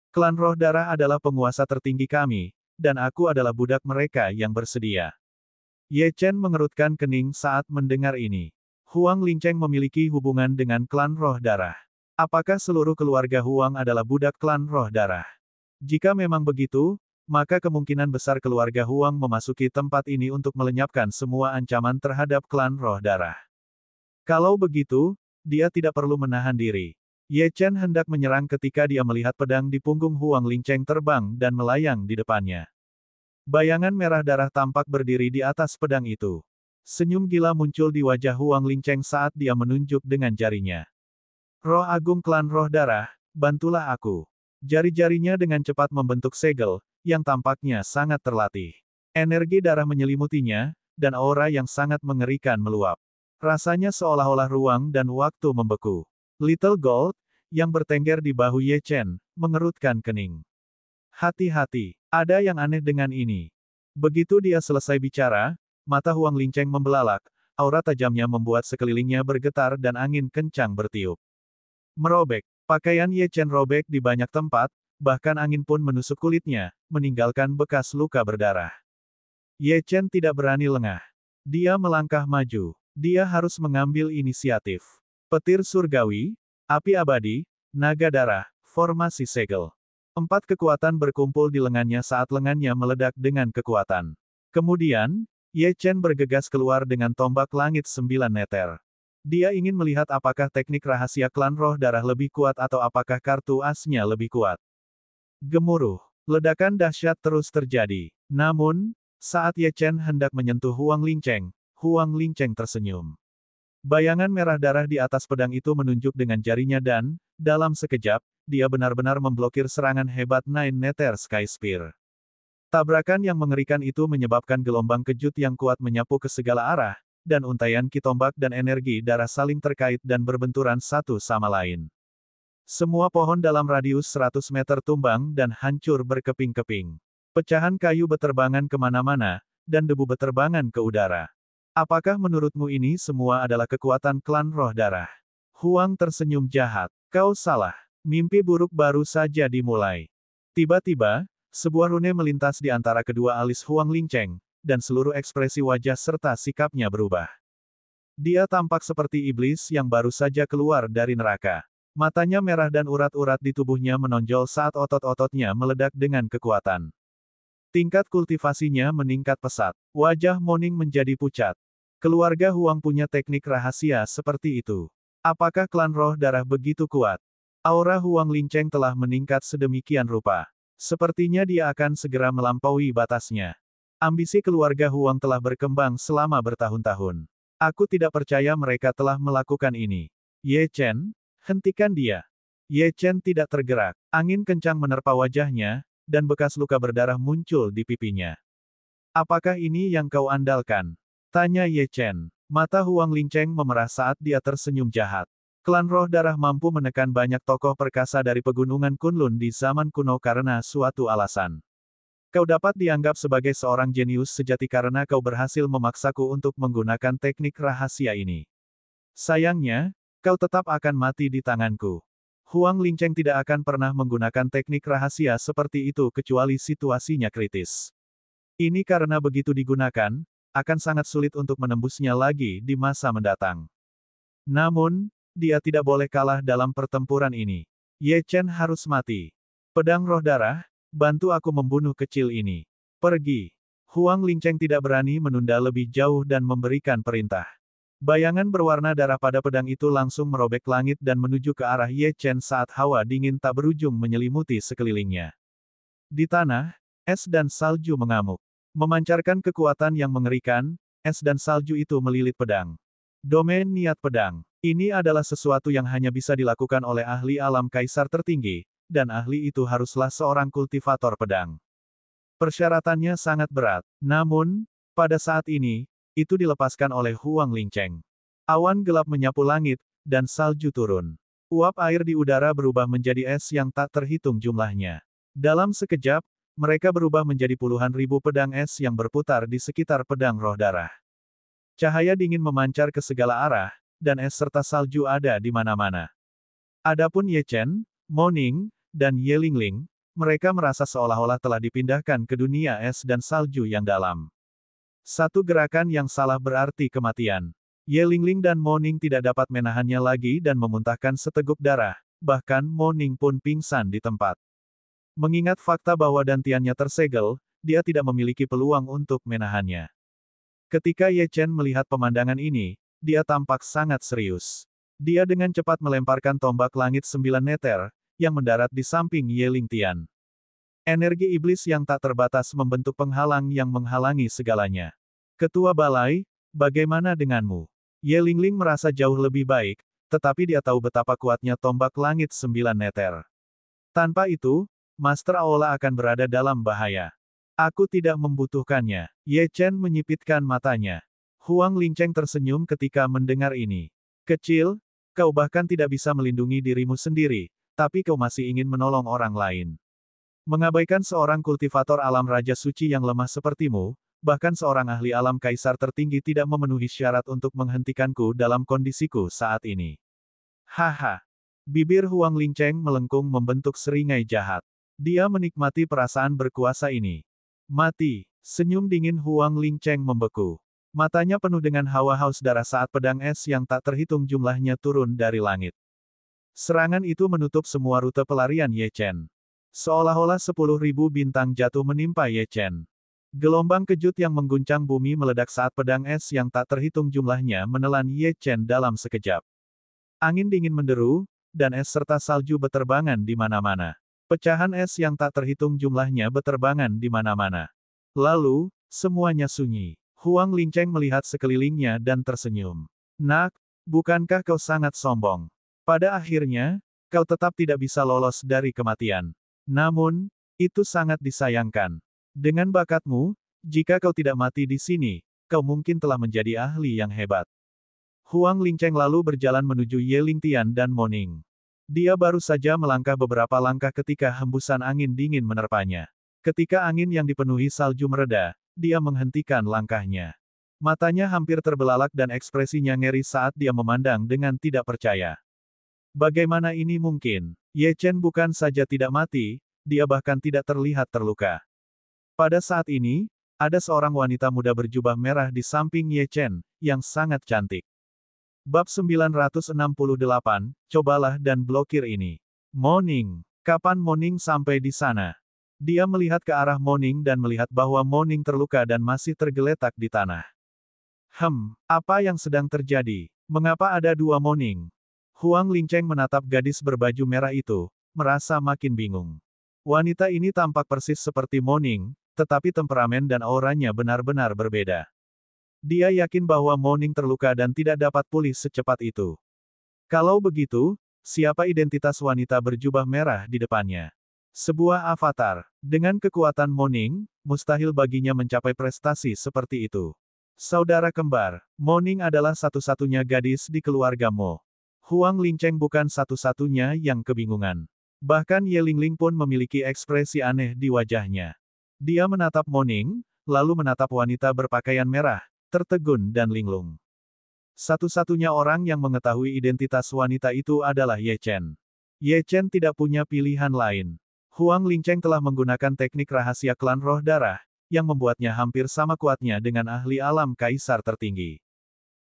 Klan roh darah adalah penguasa tertinggi kami, dan aku adalah budak mereka yang bersedia. Ye Chen mengerutkan kening saat mendengar ini. Huang Lingcheng memiliki hubungan dengan klan roh darah. Apakah seluruh keluarga Huang adalah budak klan roh darah? Jika memang begitu, maka kemungkinan besar keluarga Huang memasuki tempat ini untuk melenyapkan semua ancaman terhadap klan roh darah. Kalau begitu, dia tidak perlu menahan diri. Ye Chen hendak menyerang ketika dia melihat pedang di punggung Huang Lingcheng terbang dan melayang di depannya. Bayangan merah darah tampak berdiri di atas pedang itu. Senyum gila muncul di wajah Huang Lingcheng saat dia menunjuk dengan jarinya. Roh Agung Klan Roh Darah, bantulah aku. Jari-jarinya dengan cepat membentuk segel, yang tampaknya sangat terlatih. Energi darah menyelimutinya, dan aura yang sangat mengerikan meluap. Rasanya seolah-olah ruang dan waktu membeku. Little Gold, yang bertengger di bahu Ye Chen, mengerutkan kening. Hati-hati, ada yang aneh dengan ini. Begitu dia selesai bicara, mata Huang Linceng membelalak, aura tajamnya membuat sekelilingnya bergetar dan angin kencang bertiup. Merobek. Pakaian Ye Chen robek di banyak tempat, bahkan angin pun menusuk kulitnya, meninggalkan bekas luka berdarah. Ye Chen tidak berani lengah. Dia melangkah maju. Dia harus mengambil inisiatif. Petir surgawi, api abadi, naga darah, formasi segel. 4 kekuatan berkumpul di lengannya saat lengannya meledak dengan kekuatan. Kemudian, Ye Chen bergegas keluar dengan tombak langit 9 meter. Dia ingin melihat apakah teknik rahasia klan roh darah lebih kuat atau apakah kartu asnya lebih kuat. Gemuruh. Ledakan dahsyat terus terjadi. Namun, saat Ye Chen hendak menyentuh Huang Linceng tersenyum. Bayangan merah darah di atas pedang itu menunjuk dengan jarinya dan, dalam sekejap, dia benar-benar memblokir serangan hebat Nine Nether Sky Spear. Tabrakan yang mengerikan itu menyebabkan gelombang kejut yang kuat menyapu ke segala arah, dan untaian ki tombak dan energi darah saling terkait dan berbenturan satu sama lain. Semua pohon dalam radius 100 meter tumbang dan hancur berkeping-keping. Pecahan kayu beterbangan kemana-mana, dan debu beterbangan ke udara. Apakah menurutmu ini semua adalah kekuatan klan roh darah? Huang tersenyum jahat. Kau salah. Mimpi buruk baru saja dimulai. Tiba-tiba, sebuah rune melintas di antara kedua alis Huang Linceng, dan seluruh ekspresi wajah serta sikapnya berubah. Dia tampak seperti iblis yang baru saja keluar dari neraka. Matanya merah dan urat-urat di tubuhnya menonjol saat otot-ototnya meledak dengan kekuatan. Tingkat kultivasinya meningkat pesat. Wajah Moning menjadi pucat. Keluarga Huang punya teknik rahasia seperti itu. Apakah klan roh darah begitu kuat? Aura Huang Linceng telah meningkat sedemikian rupa. Sepertinya dia akan segera melampaui batasnya. Ambisi keluarga Huang telah berkembang selama bertahun-tahun. Aku tidak percaya mereka telah melakukan ini. Ye Chen, hentikan dia. Ye Chen tidak tergerak. Angin kencang menerpa wajahnya, dan bekas luka berdarah muncul di pipinya. Apakah ini yang kau andalkan? Tanya Ye Chen. Mata Huang Linceng memerah saat dia tersenyum jahat. Klan roh darah mampu menekan banyak tokoh perkasa dari pegunungan Kunlun di zaman kuno karena suatu alasan. Kau dapat dianggap sebagai seorang jenius sejati karena kau berhasil memaksaku untuk menggunakan teknik rahasia ini. Sayangnya, kau tetap akan mati di tanganku. Huang Linceng tidak akan pernah menggunakan teknik rahasia seperti itu kecuali situasinya kritis. Ini karena begitu digunakan, akan sangat sulit untuk menembusnya lagi di masa mendatang. Namun, dia tidak boleh kalah dalam pertempuran ini. Ye Chen harus mati. Pedang roh darah, bantu aku membunuh kecil ini. Pergi. Huang Linceng tidak berani menunda lebih jauh dan memberikan perintah. Bayangan berwarna darah pada pedang itu langsung merobek langit dan menuju ke arah Ye Chen saat hawa dingin tak berujung menyelimuti sekelilingnya. Di tanah, es dan salju mengamuk. Memancarkan kekuatan yang mengerikan, es dan salju itu melilit pedang. Domain niat pedang. Ini adalah sesuatu yang hanya bisa dilakukan oleh ahli alam kaisar tertinggi, dan ahli itu haruslah seorang kultivator pedang. Persyaratannya sangat berat. Namun, pada saat ini, itu dilepaskan oleh Huang Linceng. Awan gelap menyapu langit, dan salju turun. Uap air di udara berubah menjadi es yang tak terhitung jumlahnya. Dalam sekejap, mereka berubah menjadi puluhan ribu pedang es yang berputar di sekitar pedang roh darah. Cahaya dingin memancar ke segala arah, dan es serta salju ada di mana-mana. Adapun Ye Chen, Moning, dan Ye Lingling, mereka merasa seolah-olah telah dipindahkan ke dunia es dan salju yang dalam. Satu gerakan yang salah berarti kematian. Ye Lingling dan Moning tidak dapat menahannya lagi dan memuntahkan seteguk darah, bahkan Moning pun pingsan di tempat. Mengingat fakta bahwa dantiannya tersegel, dia tidak memiliki peluang untuk menahannya. Ketika Ye Chen melihat pemandangan ini, dia tampak sangat serius. Dia dengan cepat melemparkan tombak langit 9 meter, yang mendarat di samping Ye Lingtian. Energi iblis yang tak terbatas membentuk penghalang yang menghalangi segalanya. Ketua Balai, bagaimana denganmu? Ye Lingling merasa jauh lebih baik, tetapi dia tahu betapa kuatnya tombak langit 9 meter. Tanpa itu, Master Aola akan berada dalam bahaya. Aku tidak membutuhkannya. Ye Chen menyipitkan matanya. Huang Linceng tersenyum ketika mendengar ini. Kecil, kau bahkan tidak bisa melindungi dirimu sendiri, tapi kau masih ingin menolong orang lain. Mengabaikan seorang kultivator alam Raja Suci yang lemah sepertimu, bahkan seorang ahli alam kaisar tertinggi tidak memenuhi syarat untuk menghentikanku dalam kondisiku saat ini. Haha. Bibir Huang Lingcheng melengkung membentuk seringai jahat. Dia menikmati perasaan berkuasa ini. Mati. Senyum dingin Huang Lingcheng membeku. Matanya penuh dengan hawa haus darah saat pedang es yang tak terhitung jumlahnya turun dari langit. Serangan itu menutup semua rute pelarian Ye Chen. Seolah-olah 10.000 bintang jatuh menimpa Ye Chen. Gelombang kejut yang mengguncang bumi meledak saat pedang es yang tak terhitung jumlahnya menelan Ye Chen dalam sekejap. Angin dingin menderu, dan es serta salju beterbangan di mana-mana. Pecahan es yang tak terhitung jumlahnya beterbangan di mana-mana. Lalu, semuanya sunyi. Huang Lingcheng melihat sekelilingnya dan tersenyum. Nak, bukankah kau sangat sombong? Pada akhirnya, kau tetap tidak bisa lolos dari kematian. Namun, itu sangat disayangkan. Dengan bakatmu, jika kau tidak mati di sini, kau mungkin telah menjadi ahli yang hebat. Huang Lingcheng lalu berjalan menuju Ye Lingtian dan Moning. Dia baru saja melangkah beberapa langkah ketika hembusan angin dingin menerpanya. Ketika angin yang dipenuhi salju mereda, dia menghentikan langkahnya. Matanya hampir terbelalak dan ekspresinya ngeri saat dia memandang dengan tidak percaya. Bagaimana ini mungkin? Ye Chen bukan saja tidak mati, dia bahkan tidak terlihat terluka. Pada saat ini, ada seorang wanita muda berjubah merah di samping Ye Chen, yang sangat cantik. Bab 968, cobalah dan blokir ini. Moning. Kapan Moning sampai di sana? Dia melihat ke arah Moning dan melihat bahwa Moning terluka dan masih tergeletak di tanah. Apa yang sedang terjadi? Mengapa ada dua Moning? Huang Lingcheng menatap gadis berbaju merah itu, merasa makin bingung. Wanita ini tampak persis seperti Moning, tetapi temperamen dan auranya benar-benar berbeda. Dia yakin bahwa Moning terluka dan tidak dapat pulih secepat itu. Kalau begitu, siapa identitas wanita berjubah merah di depannya? Sebuah avatar. Dengan kekuatan Moning, mustahil baginya mencapai prestasi seperti itu. Saudara kembar, Moning adalah satu-satunya gadis di keluarga Mo. Huang Lingcheng bukan satu-satunya yang kebingungan. Bahkan Ye Lingling pun memiliki ekspresi aneh di wajahnya. Dia menatap Moning, lalu menatap wanita berpakaian merah, tertegun dan linglung. Satu-satunya orang yang mengetahui identitas wanita itu adalah Ye Chen. Ye Chen tidak punya pilihan lain. Huang Lingcheng telah menggunakan teknik rahasia klan roh darah, yang membuatnya hampir sama kuatnya dengan ahli alam kaisar tertinggi.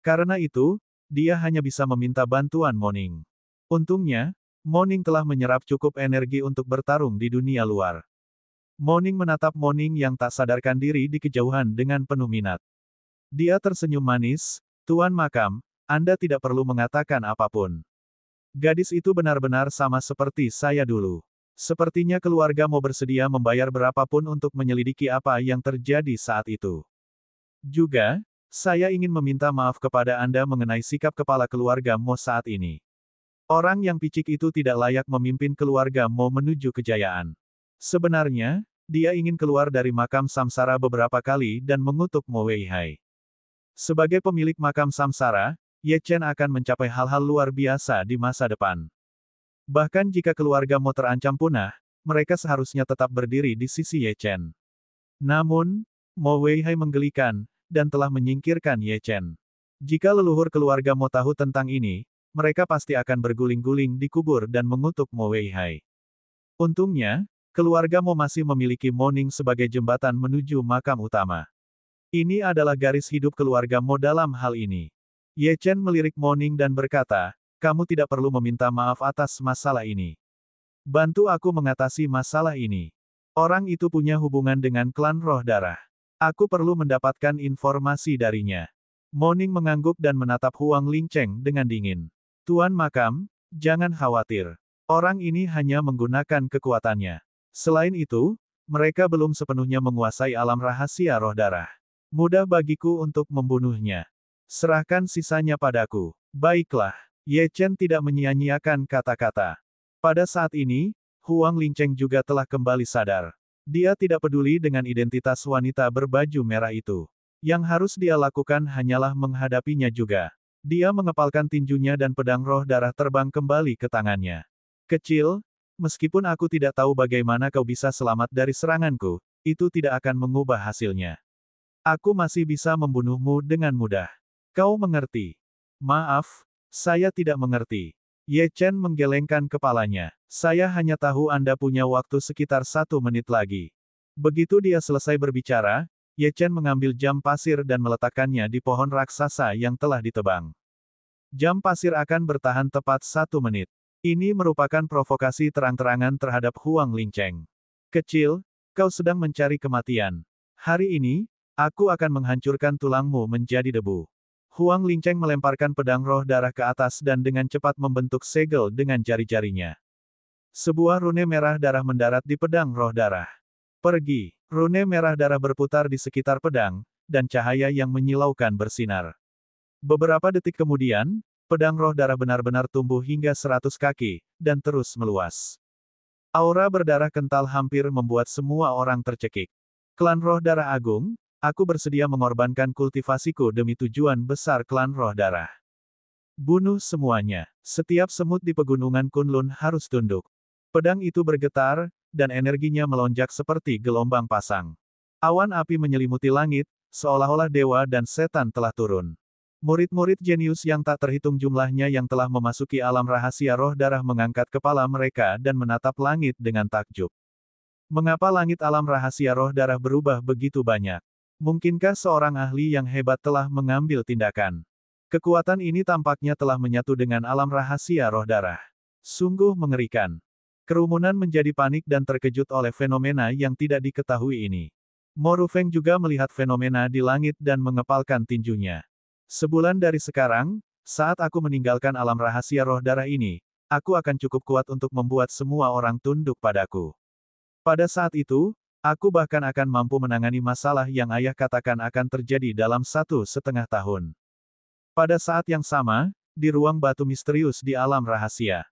Karena itu, dia hanya bisa meminta bantuan Moning. Untungnya, Moning telah menyerap cukup energi untuk bertarung di dunia luar. Moning menatap Moning yang tak sadarkan diri di kejauhan dengan penuh minat. Dia tersenyum manis, Tuan Makam, Anda tidak perlu mengatakan apapun. Gadis itu benar-benar sama seperti saya dulu. Sepertinya keluarga mau bersedia membayar berapapun untuk menyelidiki apa yang terjadi saat itu. Juga, saya ingin meminta maaf kepada Anda mengenai sikap kepala keluarga Mo saat ini. Orang yang picik itu tidak layak memimpin keluarga Mo menuju kejayaan. Sebenarnya, dia ingin keluar dari makam samsara beberapa kali dan mengutuk Mo Weihai. Sebagai pemilik makam samsara, Ye Chen akan mencapai hal-hal luar biasa di masa depan. Bahkan jika keluarga Mo terancam punah, mereka seharusnya tetap berdiri di sisi Ye Chen. Namun, Mo Weihai menggelikan, dan telah menyingkirkan Ye Chen. Jika leluhur keluarga Mo tahu tentang ini, mereka pasti akan berguling-guling di kubur dan mengutuk Mo Weihai. Untungnya, keluarga Mo masih memiliki Moning sebagai jembatan menuju makam utama. Ini adalah garis hidup keluarga Mo dalam hal ini. Ye Chen melirik Moning dan berkata, kamu tidak perlu meminta maaf atas masalah ini. Bantu aku mengatasi masalah ini. Orang itu punya hubungan dengan klan roh darah. Aku perlu mendapatkan informasi darinya. Moning mengangguk dan menatap Huang Lingcheng dengan dingin. Tuan Makam, jangan khawatir. Orang ini hanya menggunakan kekuatannya. Selain itu, mereka belum sepenuhnya menguasai alam rahasia roh darah. Mudah bagiku untuk membunuhnya. Serahkan sisanya padaku. Baiklah. Ye Chen tidak menyia-nyiakan kata-kata. Pada saat ini, Huang Lingcheng juga telah kembali sadar. Dia tidak peduli dengan identitas wanita berbaju merah itu. Yang harus dia lakukan hanyalah menghadapinya juga. Dia mengepalkan tinjunya dan pedang roh darah terbang kembali ke tangannya. Kecil, Meskipun aku tidak tahu bagaimana kau bisa selamat dari seranganku, itu tidak akan mengubah hasilnya. Aku masih bisa membunuhmu dengan mudah. Kau mengerti? Maaf, saya tidak mengerti. Ye Chen menggelengkan kepalanya. Saya hanya tahu Anda punya waktu sekitar 1 menit lagi. Begitu dia selesai berbicara, Ye Chen mengambil jam pasir dan meletakkannya di pohon raksasa yang telah ditebang. Jam pasir akan bertahan tepat 1 menit. Ini merupakan provokasi terang-terangan terhadap Huang Lingcheng. Kecil, kau sedang mencari kematian. Hari ini, aku akan menghancurkan tulangmu menjadi debu. Huang Lingcheng melemparkan pedang roh darah ke atas dan dengan cepat membentuk segel dengan jari-jarinya. Sebuah rune merah darah mendarat di pedang roh darah. Pergi. Rune merah darah berputar di sekitar pedang, dan cahaya yang menyilaukan bersinar. Beberapa detik kemudian, pedang roh darah benar-benar tumbuh hingga 100 kaki, dan terus meluas. Aura berdarah kental hampir membuat semua orang tercekik. Klan Roh Darah Agung, aku bersedia mengorbankan kultivasiku demi tujuan besar klan Roh Darah. Bunuh semuanya. Setiap semut di pegunungan Kunlun harus tunduk. Pedang itu bergetar, dan energinya melonjak seperti gelombang pasang. Awan api menyelimuti langit, seolah-olah dewa dan setan telah turun. Murid-murid jenius yang tak terhitung jumlahnya yang telah memasuki alam rahasia roh darah mengangkat kepala mereka dan menatap langit dengan takjub. Mengapa langit alam rahasia roh darah berubah begitu banyak? Mungkinkah seorang ahli yang hebat telah mengambil tindakan? Kekuatan ini tampaknya telah menyatu dengan alam rahasia roh darah. Sungguh mengerikan. Kerumunan menjadi panik dan terkejut oleh fenomena yang tidak diketahui ini. Mo Rufeng juga melihat fenomena di langit dan mengepalkan tinjunya. Sebulan dari sekarang, saat aku meninggalkan alam rahasia roh darah ini, aku akan cukup kuat untuk membuat semua orang tunduk padaku. Pada saat itu, aku bahkan akan mampu menangani masalah yang ayah katakan akan terjadi dalam 1,5 tahun. Pada saat yang sama, di ruang batu misterius di alam rahasia.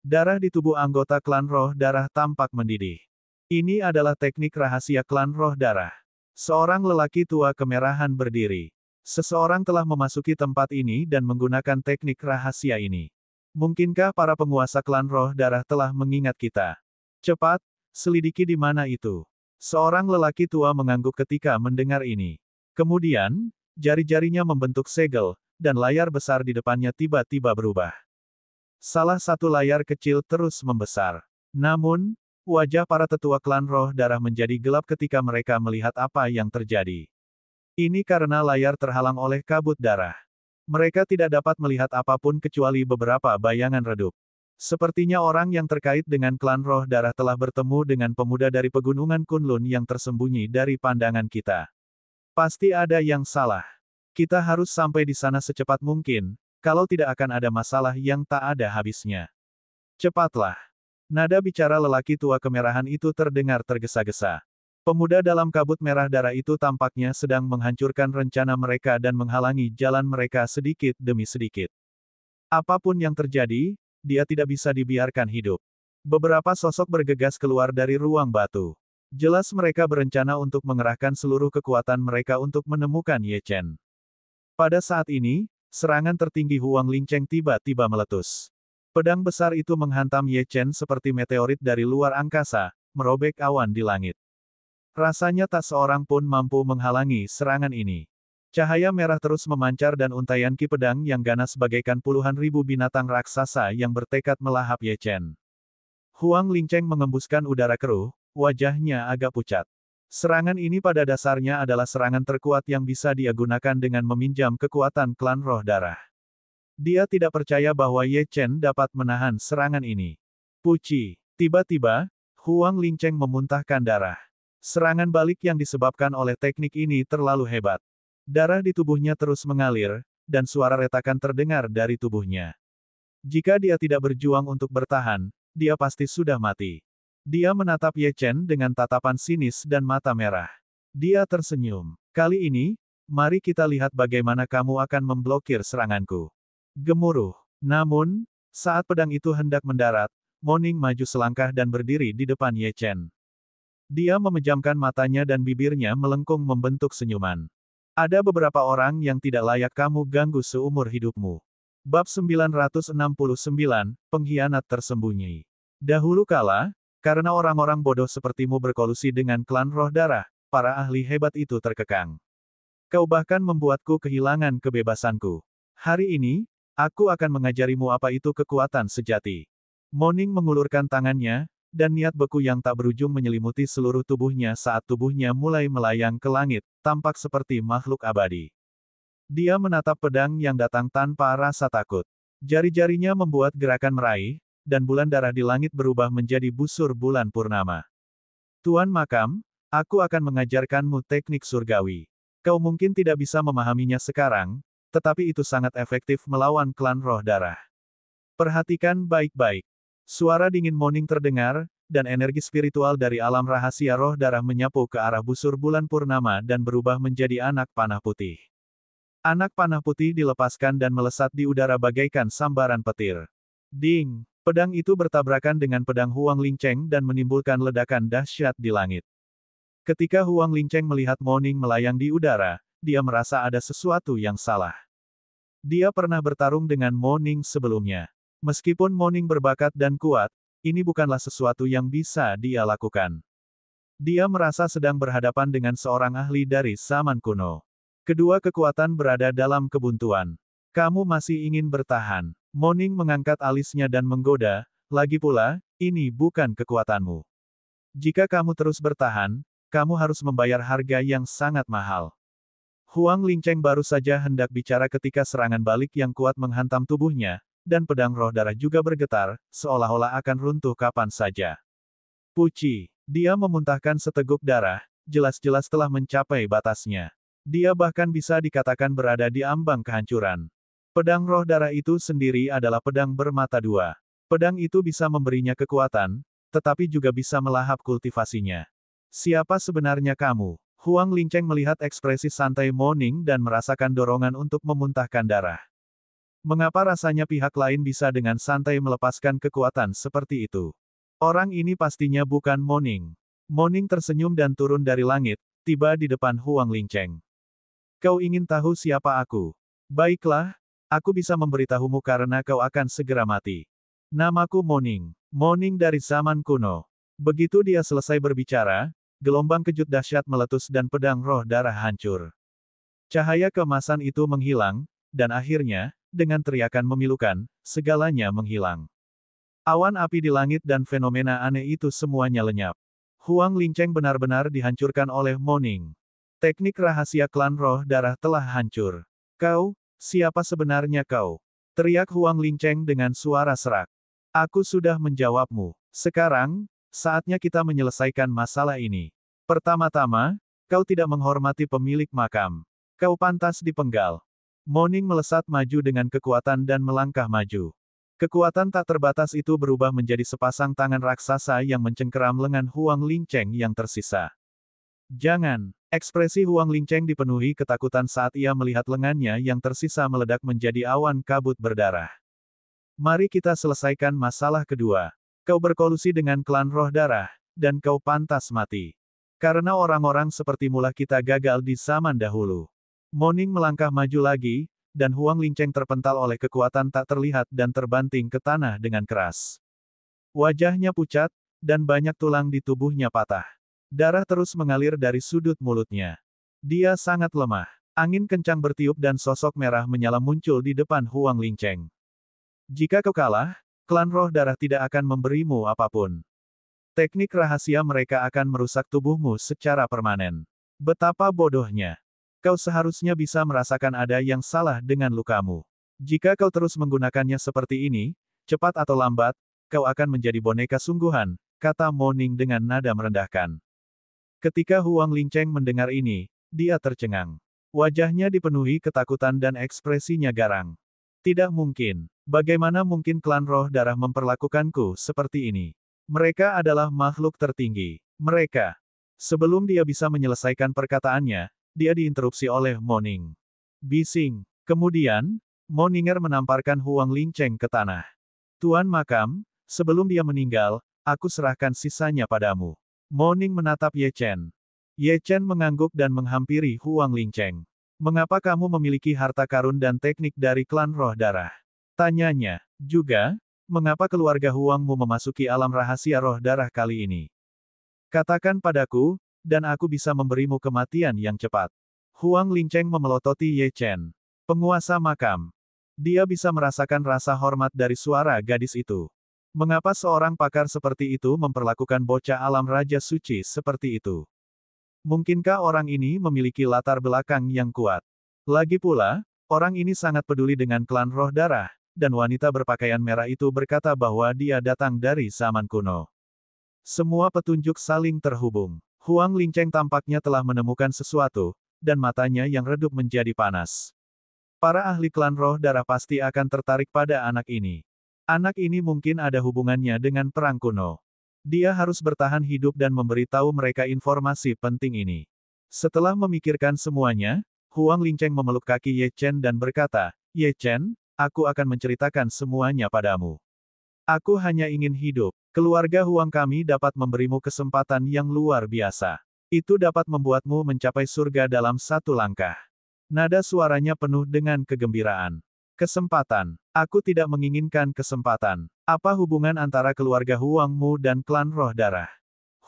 Darah di tubuh anggota klan roh darah tampak mendidih. Ini adalah teknik rahasia klan roh darah. Seorang lelaki tua kemerahan berdiri. Seseorang telah memasuki tempat ini dan menggunakan teknik rahasia ini. Mungkinkah para penguasa klan roh darah telah mengingat kita? Cepat, selidiki di mana itu. Seorang lelaki tua mengangguk ketika mendengar ini. Kemudian, jari-jarinya membentuk segel, dan layar besar di depannya tiba-tiba berubah. Salah satu layar kecil terus membesar. Namun, wajah para tetua klan roh darah menjadi gelap ketika mereka melihat apa yang terjadi. Ini karena layar terhalang oleh kabut darah. Mereka tidak dapat melihat apapun kecuali beberapa bayangan redup. Sepertinya orang yang terkait dengan klan roh darah telah bertemu dengan pemuda dari pegunungan Kunlun yang tersembunyi dari pandangan kita. Pasti ada yang salah. Kita harus sampai di sana secepat mungkin, kalau tidak akan ada masalah yang tak ada habisnya. Cepatlah. Nada bicara lelaki tua kemerahan itu terdengar tergesa-gesa. Pemuda dalam kabut merah darah itu tampaknya sedang menghancurkan rencana mereka dan menghalangi jalan mereka sedikit demi sedikit. Apapun yang terjadi, dia tidak bisa dibiarkan hidup. Beberapa sosok bergegas keluar dari ruang batu. Jelas mereka berencana untuk mengerahkan seluruh kekuatan mereka untuk menemukan Ye Chen. Pada saat ini, serangan tertinggi Huang Lingcheng tiba-tiba meletus. Pedang besar itu menghantam Ye Chen seperti meteorit dari luar angkasa, merobek awan di langit. Rasanya tak seorang pun mampu menghalangi serangan ini. Cahaya merah terus memancar dan untayan ki pedang yang ganas bagaikan puluhan ribu binatang raksasa yang bertekad melahap Ye Chen. Huang Lingcheng mengembuskan udara keruh, wajahnya agak pucat. Serangan ini pada dasarnya adalah serangan terkuat yang bisa dia gunakan dengan meminjam kekuatan klan roh darah. Dia tidak percaya bahwa Ye Chen dapat menahan serangan ini. Puci. Tiba-tiba, Huang Lingcheng memuntahkan darah. Serangan balik yang disebabkan oleh teknik ini terlalu hebat. Darah di tubuhnya terus mengalir, dan suara retakan terdengar dari tubuhnya. Jika dia tidak berjuang untuk bertahan, dia pasti sudah mati. Dia menatap Ye Chen dengan tatapan sinis dan mata merah. Dia tersenyum. Kali ini, mari kita lihat bagaimana kamu akan memblokir seranganku. Gemuruh. Namun, saat pedang itu hendak mendarat, Mo Ning maju selangkah dan berdiri di depan Ye Chen. Dia memejamkan matanya dan bibirnya melengkung membentuk senyuman. Ada beberapa orang yang tidak layak kamu ganggu seumur hidupmu. Bab 969, Pengkhianat Tersembunyi. Dahulu kala, karena orang-orang bodoh sepertimu berkolusi dengan klan roh darah, para ahli hebat itu terkekang. Kau bahkan membuatku kehilangan kebebasanku. Hari ini, aku akan mengajarimu apa itu kekuatan sejati. Moning mengulurkan tangannya, dan niat beku yang tak berujung menyelimuti seluruh tubuhnya saat tubuhnya mulai melayang ke langit, tampak seperti makhluk abadi. Dia menatap pedang yang datang tanpa rasa takut. Jari-jarinya membuat gerakan meraih, dan bulan darah di langit berubah menjadi busur bulan purnama. Tuan Makam, aku akan mengajarkanmu teknik surgawi. Kau mungkin tidak bisa memahaminya sekarang, tetapi itu sangat efektif melawan klan roh darah. Perhatikan baik-baik. Suara dingin Moning terdengar, dan energi spiritual dari alam rahasia roh darah menyapu ke arah busur bulan purnama dan berubah menjadi anak panah putih. Anak panah putih dilepaskan dan melesat di udara bagaikan sambaran petir. Ding! Pedang itu bertabrakan dengan pedang Huang Lingcheng dan menimbulkan ledakan dahsyat di langit. Ketika Huang Lingcheng melihat Moning melayang di udara, dia merasa ada sesuatu yang salah. Dia pernah bertarung dengan Moning sebelumnya. Meskipun Moning berbakat dan kuat, ini bukanlah sesuatu yang bisa dia lakukan. Dia merasa sedang berhadapan dengan seorang ahli dari zaman kuno. Kedua kekuatan berada dalam kebuntuan. Kamu masih ingin bertahan. Moning mengangkat alisnya dan menggoda, lagi pula, ini bukan kekuatanmu. Jika kamu terus bertahan, kamu harus membayar harga yang sangat mahal. Huang Lingcheng baru saja hendak bicara ketika serangan balik yang kuat menghantam tubuhnya, dan pedang roh darah juga bergetar, seolah-olah akan runtuh kapan saja. Puci, dia memuntahkan seteguk darah, jelas-jelas telah mencapai batasnya. Dia bahkan bisa dikatakan berada di ambang kehancuran. Pedang roh darah itu sendiri adalah pedang bermata dua. Pedang itu bisa memberinya kekuatan, tetapi juga bisa melahap kultivasinya. Siapa sebenarnya kamu? Huang Lingcheng melihat ekspresi santai Moning dan merasakan dorongan untuk memuntahkan darah. Mengapa rasanya pihak lain bisa dengan santai melepaskan kekuatan seperti itu? Orang ini pastinya bukan Moning. Moning tersenyum dan turun dari langit, tiba di depan Huang Lingcheng. Kau ingin tahu siapa aku? Baiklah, aku bisa memberitahumu karena kau akan segera mati. Namaku Moning. Moning dari zaman kuno. Begitu dia selesai berbicara, gelombang kejut dahsyat meletus dan pedang roh darah hancur. Cahaya keemasan itu menghilang, dan akhirnya, dengan teriakan memilukan, segalanya menghilang. Awan api di langit dan fenomena aneh itu semuanya lenyap. Huang Lingcheng benar-benar dihancurkan oleh Moning. Teknik rahasia klan roh darah telah hancur. Kau, siapa sebenarnya kau? Teriak Huang Lingcheng dengan suara serak. Aku sudah menjawabmu. Sekarang, saatnya kita menyelesaikan masalah ini. Pertama-tama, kau tidak menghormati pemilik makam. Kau pantas dipenggal. Moning melesat maju dengan kekuatan dan melangkah maju. Kekuatan tak terbatas itu berubah menjadi sepasang tangan raksasa yang mencengkeram lengan Huang Lingcheng yang tersisa. Jangan! Ekspresi Huang Lingcheng dipenuhi ketakutan saat ia melihat lengannya yang tersisa meledak menjadi awan kabut berdarah. Mari kita selesaikan masalah kedua. Kau berkolusi dengan klan roh darah, dan kau pantas mati. Karena orang-orang sepertimulah kita gagal di zaman dahulu. Moning melangkah maju lagi, dan Huang Lingcheng terpental oleh kekuatan tak terlihat dan terbanting ke tanah dengan keras. Wajahnya pucat, dan banyak tulang di tubuhnya patah. Darah terus mengalir dari sudut mulutnya. Dia sangat lemah. Angin kencang bertiup dan sosok merah menyala muncul di depan Huang Lingcheng. Jika kau kalah, klan roh darah tidak akan memberimu apapun. Teknik rahasia mereka akan merusak tubuhmu secara permanen. Betapa bodohnya. Kau seharusnya bisa merasakan ada yang salah dengan lukamu. Jika kau terus menggunakannya seperti ini, cepat atau lambat, kau akan menjadi boneka sungguhan, kata Moning dengan nada merendahkan. Ketika Huang Lingcheng mendengar ini, dia tercengang. Wajahnya dipenuhi ketakutan dan ekspresinya garang. Tidak mungkin. Bagaimana mungkin klan roh darah memperlakukanku seperti ini? Mereka adalah makhluk tertinggi. Mereka. Sebelum dia bisa menyelesaikan perkataannya, dia diinterupsi oleh Moning. Bising. Kemudian, Moninger menamparkan Huang Lingcheng ke tanah. Tuan Makam, sebelum dia meninggal, aku serahkan sisanya padamu. Moning menatap Ye Chen. Ye Chen mengangguk dan menghampiri Huang Lingcheng. Mengapa kamu memiliki harta karun dan teknik dari klan roh darah? Tanyanya. Juga, Mengapa keluarga Huangmu memasuki alam rahasia roh darah kali ini? Katakan padaku, dan aku bisa memberimu kematian yang cepat. Huang Lincheng memelototi Ye Chen, penguasa makam. Dia bisa merasakan rasa hormat dari suara gadis itu. Mengapa seorang pakar seperti itu memperlakukan bocah alam raja suci seperti itu? Mungkinkah orang ini memiliki latar belakang yang kuat? Lagi pula, orang ini sangat peduli dengan klan roh darah, dan wanita berpakaian merah itu berkata bahwa dia datang dari zaman kuno. Semua petunjuk saling terhubung. Huang Lincheng tampaknya telah menemukan sesuatu, dan matanya yang redup menjadi panas. Para ahli klan roh darah pasti akan tertarik pada anak ini. Anak ini mungkin ada hubungannya dengan perang kuno. Dia harus bertahan hidup dan memberitahu mereka informasi penting ini. Setelah memikirkan semuanya, Huang Lincheng memeluk kaki Ye Chen dan berkata, "Ye Chen, aku akan menceritakan semuanya padamu. Aku hanya ingin hidup. Keluarga Huang kami dapat memberimu kesempatan yang luar biasa. Itu dapat membuatmu mencapai surga dalam satu langkah." Nada suaranya penuh dengan kegembiraan. Kesempatan. Aku tidak menginginkan kesempatan. Apa hubungan antara keluarga Huangmu dan klan roh darah?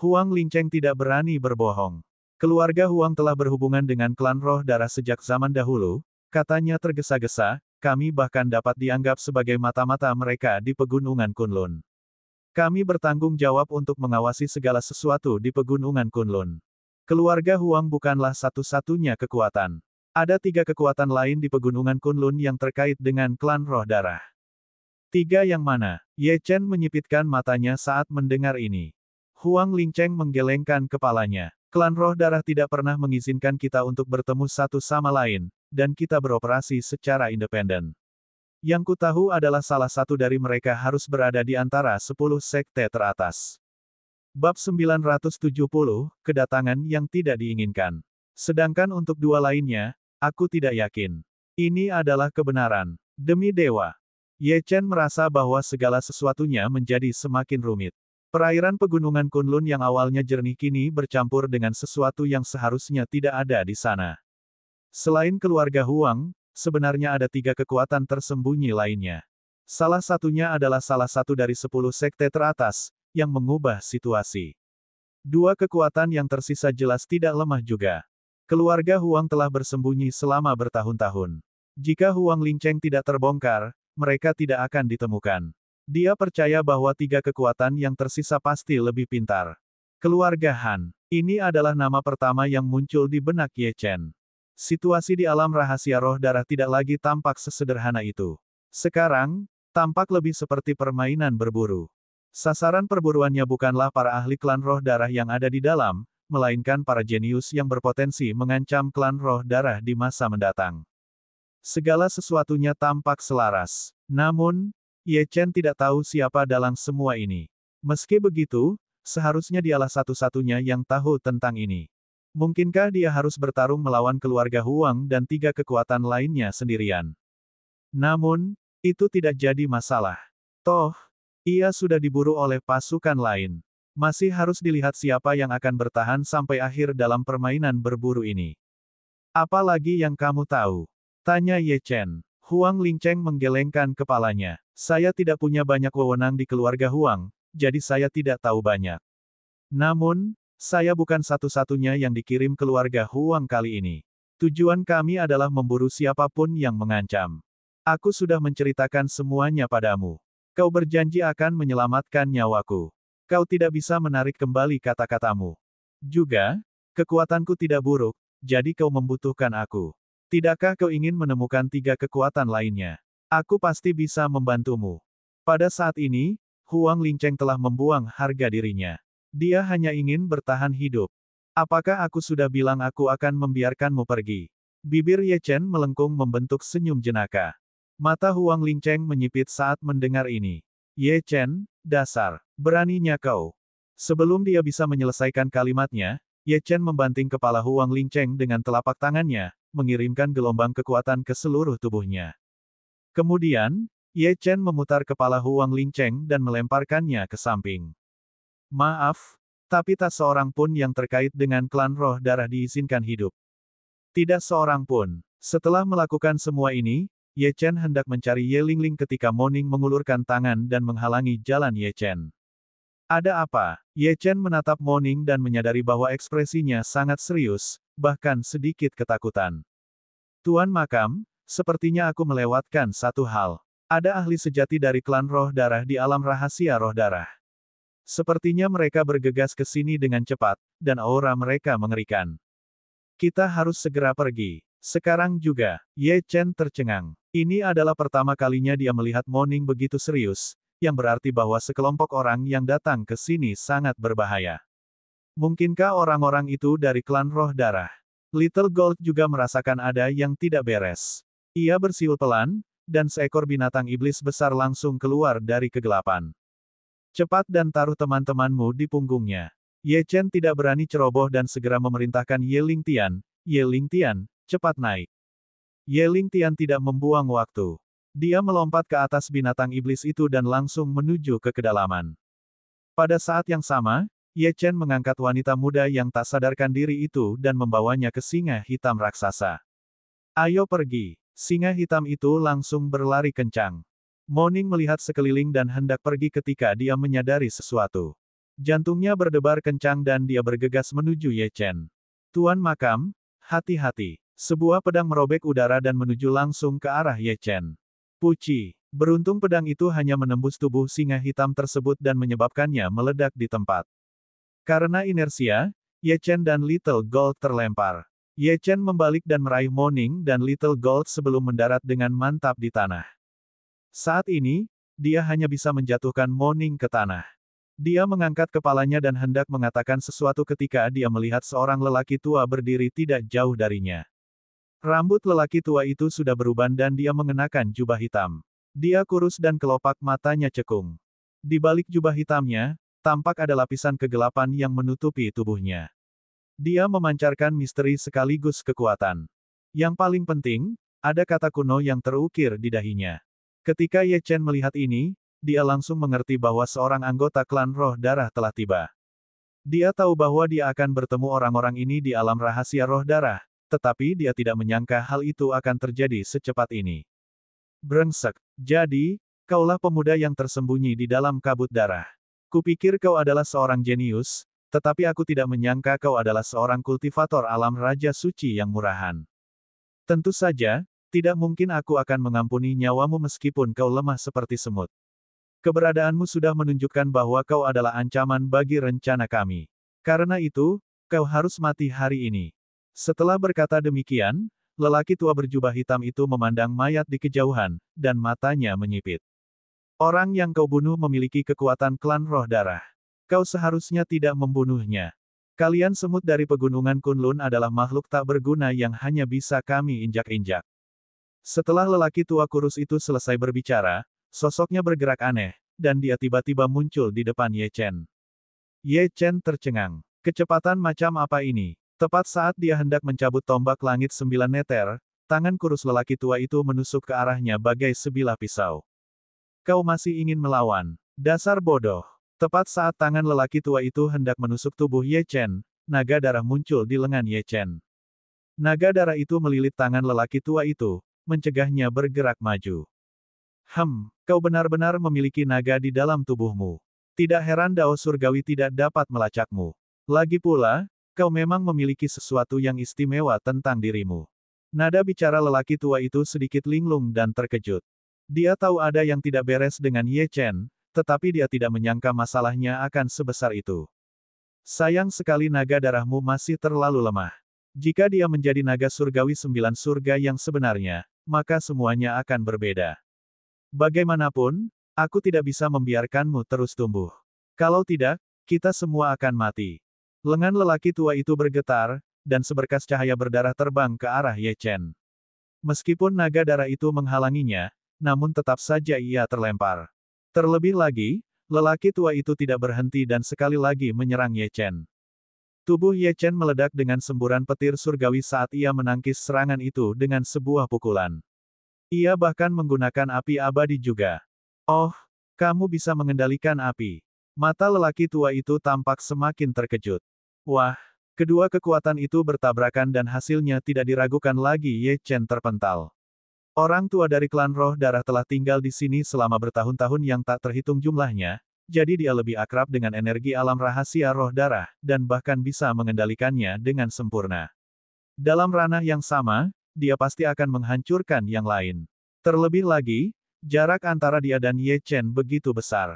Huang Lincheng tidak berani berbohong. Keluarga Huang telah berhubungan dengan klan roh darah sejak zaman dahulu, katanya tergesa-gesa, kami bahkan dapat dianggap sebagai mata-mata mereka di pegunungan Kunlun. Kami bertanggung jawab untuk mengawasi segala sesuatu di pegunungan Kunlun. Keluarga Huang bukanlah satu-satunya kekuatan. Ada 3 kekuatan lain di pegunungan Kunlun yang terkait dengan klan roh darah. 3 yang mana? Ye Chen menyipitkan matanya saat mendengar ini. Huang Lincheng menggelengkan kepalanya. Klan roh darah tidak pernah mengizinkan kita untuk bertemu satu sama lain, dan kita beroperasi secara independen. Yang kutahu adalah salah satu dari mereka harus berada di antara 10 sekte teratas. Bab 970, Kedatangan yang tidak diinginkan. Sedangkan untuk 2 lainnya, aku tidak yakin. Ini adalah kebenaran. Demi dewa. Ye Chen merasa bahwa segala sesuatunya menjadi semakin rumit. Perairan pegunungan Kunlun yang awalnya jernih kini bercampur dengan sesuatu yang seharusnya tidak ada di sana. Selain keluarga Huang, sebenarnya ada 3 kekuatan tersembunyi lainnya. Salah satunya adalah salah satu dari 10 sekte teratas, yang mengubah situasi. 2 kekuatan yang tersisa jelas tidak lemah juga. Keluarga Huang telah bersembunyi selama bertahun-tahun. Jika Huang Lincheng tidak terbongkar, mereka tidak akan ditemukan. Dia percaya bahwa 3 kekuatan yang tersisa pasti lebih pintar. Keluarga Han. Ini adalah nama pertama yang muncul di benak Ye Chen. Situasi di alam rahasia roh darah tidak lagi tampak sesederhana itu. Sekarang, tampak lebih seperti permainan berburu. Sasaran perburuannya bukanlah para ahli klan roh darah yang ada di dalam, melainkan para jenius yang berpotensi mengancam klan roh darah di masa mendatang. Segala sesuatunya tampak selaras. Namun, Ye Chen tidak tahu siapa dalang semua ini. Meski begitu, seharusnya dialah satu-satunya yang tahu tentang ini. Mungkinkah dia harus bertarung melawan keluarga Huang dan 3 kekuatan lainnya sendirian? Namun, itu tidak jadi masalah. Toh, ia sudah diburu oleh pasukan lain. Masih harus dilihat siapa yang akan bertahan sampai akhir dalam permainan berburu ini. Apalagi yang kamu tahu? Tanya Ye Chen. Huang Lincheng menggelengkan kepalanya. Saya tidak punya banyak wewenang di keluarga Huang, jadi saya tidak tahu banyak. Namun, saya bukan satu-satunya yang dikirim keluarga Huang kali ini. Tujuan kami adalah memburu siapapun yang mengancam. Aku sudah menceritakan semuanya padamu. Kau berjanji akan menyelamatkan nyawaku. Kau tidak bisa menarik kembali kata-katamu. Juga, kekuatanku tidak buruk, jadi kau membutuhkan aku. Tidakkah kau ingin menemukan 3 kekuatan lainnya? Aku pasti bisa membantumu. Pada saat ini, Huang Lincheng telah membuang harga dirinya. Dia hanya ingin bertahan hidup. Apakah aku sudah bilang aku akan membiarkanmu pergi? Bibir Ye Chen melengkung membentuk senyum jenaka. Mata Huang Lincheng menyipit saat mendengar ini. Ye Chen, dasar, beraninya kau. Sebelum dia bisa menyelesaikan kalimatnya, Ye Chen membanting kepala Huang Lincheng dengan telapak tangannya, mengirimkan gelombang kekuatan ke seluruh tubuhnya. Kemudian, Ye Chen memutar kepala Huang Lincheng dan melemparkannya ke samping. Maaf, tapi tak seorang pun yang terkait dengan klan roh darah diizinkan hidup. Tidak seorang pun. Setelah melakukan semua ini, Ye Chen hendak mencari Ye Lingling ketika Moning mengulurkan tangan dan menghalangi jalan Ye Chen. Ada apa? Ye Chen menatap Moning dan menyadari bahwa ekspresinya sangat serius, bahkan sedikit ketakutan. Tuan Makam, sepertinya aku melewatkan satu hal. Ada ahli sejati dari klan roh darah di alam rahasia roh darah. Sepertinya mereka bergegas ke sini dengan cepat, dan aura mereka mengerikan. Kita harus segera pergi. Sekarang juga, Ye Chen tercengang. Ini adalah pertama kalinya dia melihat Moning begitu serius, yang berarti bahwa sekelompok orang yang datang ke sini sangat berbahaya. Mungkinkah orang-orang itu dari klan roh darah? Little Gold juga merasakan ada yang tidak beres. Ia bersiul pelan, dan seekor binatang iblis besar langsung keluar dari kegelapan. Cepat dan taruh teman-temanmu di punggungnya. Ye Chen tidak berani ceroboh dan segera memerintahkan Ye Lingtian, Ye Lingtian, cepat naik. Ye Lingtian tidak membuang waktu. Dia melompat ke atas binatang iblis itu dan langsung menuju ke kedalaman. Pada saat yang sama, Ye Chen mengangkat wanita muda yang tak sadarkan diri itu dan membawanya ke singa hitam raksasa. Ayo pergi. Singa hitam itu langsung berlari kencang. Moning melihat sekeliling dan hendak pergi ketika dia menyadari sesuatu. Jantungnya berdebar kencang dan dia bergegas menuju Ye Chen. Tuan Makam, hati-hati. Sebuah pedang merobek udara dan menuju langsung ke arah Ye Chen. Puci. Beruntung pedang itu hanya menembus tubuh singa hitam tersebut dan menyebabkannya meledak di tempat. Karena inersia, Ye Chen dan Little Gold terlempar. Ye Chen membalik dan meraih Moning dan Little Gold sebelum mendarat dengan mantap di tanah. Saat ini, dia hanya bisa menjatuhkan Moning ke tanah. Dia mengangkat kepalanya dan hendak mengatakan sesuatu ketika dia melihat seorang lelaki tua berdiri tidak jauh darinya. Rambut lelaki tua itu sudah beruban dan dia mengenakan jubah hitam. Dia kurus dan kelopak matanya cekung. Di balik jubah hitamnya, tampak ada lapisan kegelapan yang menutupi tubuhnya. Dia memancarkan misteri sekaligus kekuatan. Yang paling penting, ada kata kuno yang terukir di dahinya. Ketika Ye Chen melihat ini, dia langsung mengerti bahwa seorang anggota klan roh darah telah tiba. Dia tahu bahwa dia akan bertemu orang-orang ini di alam rahasia roh darah, tetapi dia tidak menyangka hal itu akan terjadi secepat ini. Brengsek. Jadi, kaulah pemuda yang tersembunyi di dalam kabut darah. Kupikir kau adalah seorang jenius, tetapi aku tidak menyangka kau adalah seorang kultivator alam raja suci yang murahan. Tentu saja, tidak mungkin aku akan mengampuni nyawamu meskipun kau lemah seperti semut. Keberadaanmu sudah menunjukkan bahwa kau adalah ancaman bagi rencana kami. Karena itu, kau harus mati hari ini. Setelah berkata demikian, lelaki tua berjubah hitam itu memandang mayat di kejauhan, dan matanya menyipit. Orang yang kau bunuh memiliki kekuatan klan roh darah. Kau seharusnya tidak membunuhnya. Kalian semut dari pegunungan Kunlun adalah makhluk tak berguna yang hanya bisa kami injak-injak. Setelah lelaki tua kurus itu selesai berbicara, sosoknya bergerak aneh, dan dia tiba-tiba muncul di depan Ye Chen. Ye Chen tercengang. Kecepatan macam apa ini? Tepat saat dia hendak mencabut tombak langit 9 meter, tangan kurus lelaki tua itu menusuk ke arahnya bagai sebilah pisau. Kau masih ingin melawan? Dasar bodoh. Tepat saat tangan lelaki tua itu hendak menusuk tubuh Ye Chen, naga darah muncul di lengan Ye Chen. Naga darah itu melilit tangan lelaki tua itu, mencegahnya bergerak maju. Kau benar-benar memiliki naga di dalam tubuhmu. Tidak heran Dao Surgawi tidak dapat melacakmu. Lagi pula, kau memang memiliki sesuatu yang istimewa tentang dirimu. Nada bicara lelaki tua itu sedikit linglung dan terkejut. Dia tahu ada yang tidak beres dengan Ye Chen, tetapi dia tidak menyangka masalahnya akan sebesar itu. Sayang sekali naga darahmu masih terlalu lemah. Jika dia menjadi naga surgawi 9 surga yang sebenarnya, maka semuanya akan berbeda. Bagaimanapun, aku tidak bisa membiarkanmu terus tumbuh. Kalau tidak, kita semua akan mati. Lengan lelaki tua itu bergetar, dan seberkas cahaya berdarah terbang ke arah Ye Chen. Meskipun naga darah itu menghalanginya, namun tetap saja ia terlempar. Terlebih lagi, lelaki tua itu tidak berhenti dan sekali lagi menyerang Ye Chen. Tubuh Ye Chen meledak dengan semburan petir surgawi saat ia menangkis serangan itu dengan sebuah pukulan. Ia bahkan menggunakan api abadi juga. Oh, kamu bisa mengendalikan api. Mata lelaki tua itu tampak semakin terkejut. Wah, kedua kekuatan itu bertabrakan dan hasilnya tidak diragukan lagi Ye Chen terpental. Orang tua dari klan roh darah telah tinggal di sini selama bertahun-tahun yang tak terhitung jumlahnya, jadi dia lebih akrab dengan energi alam rahasia roh darah, dan bahkan bisa mengendalikannya dengan sempurna. Dalam ranah yang sama, dia pasti akan menghancurkan yang lain. Terlebih lagi, jarak antara dia dan Ye Chen begitu besar.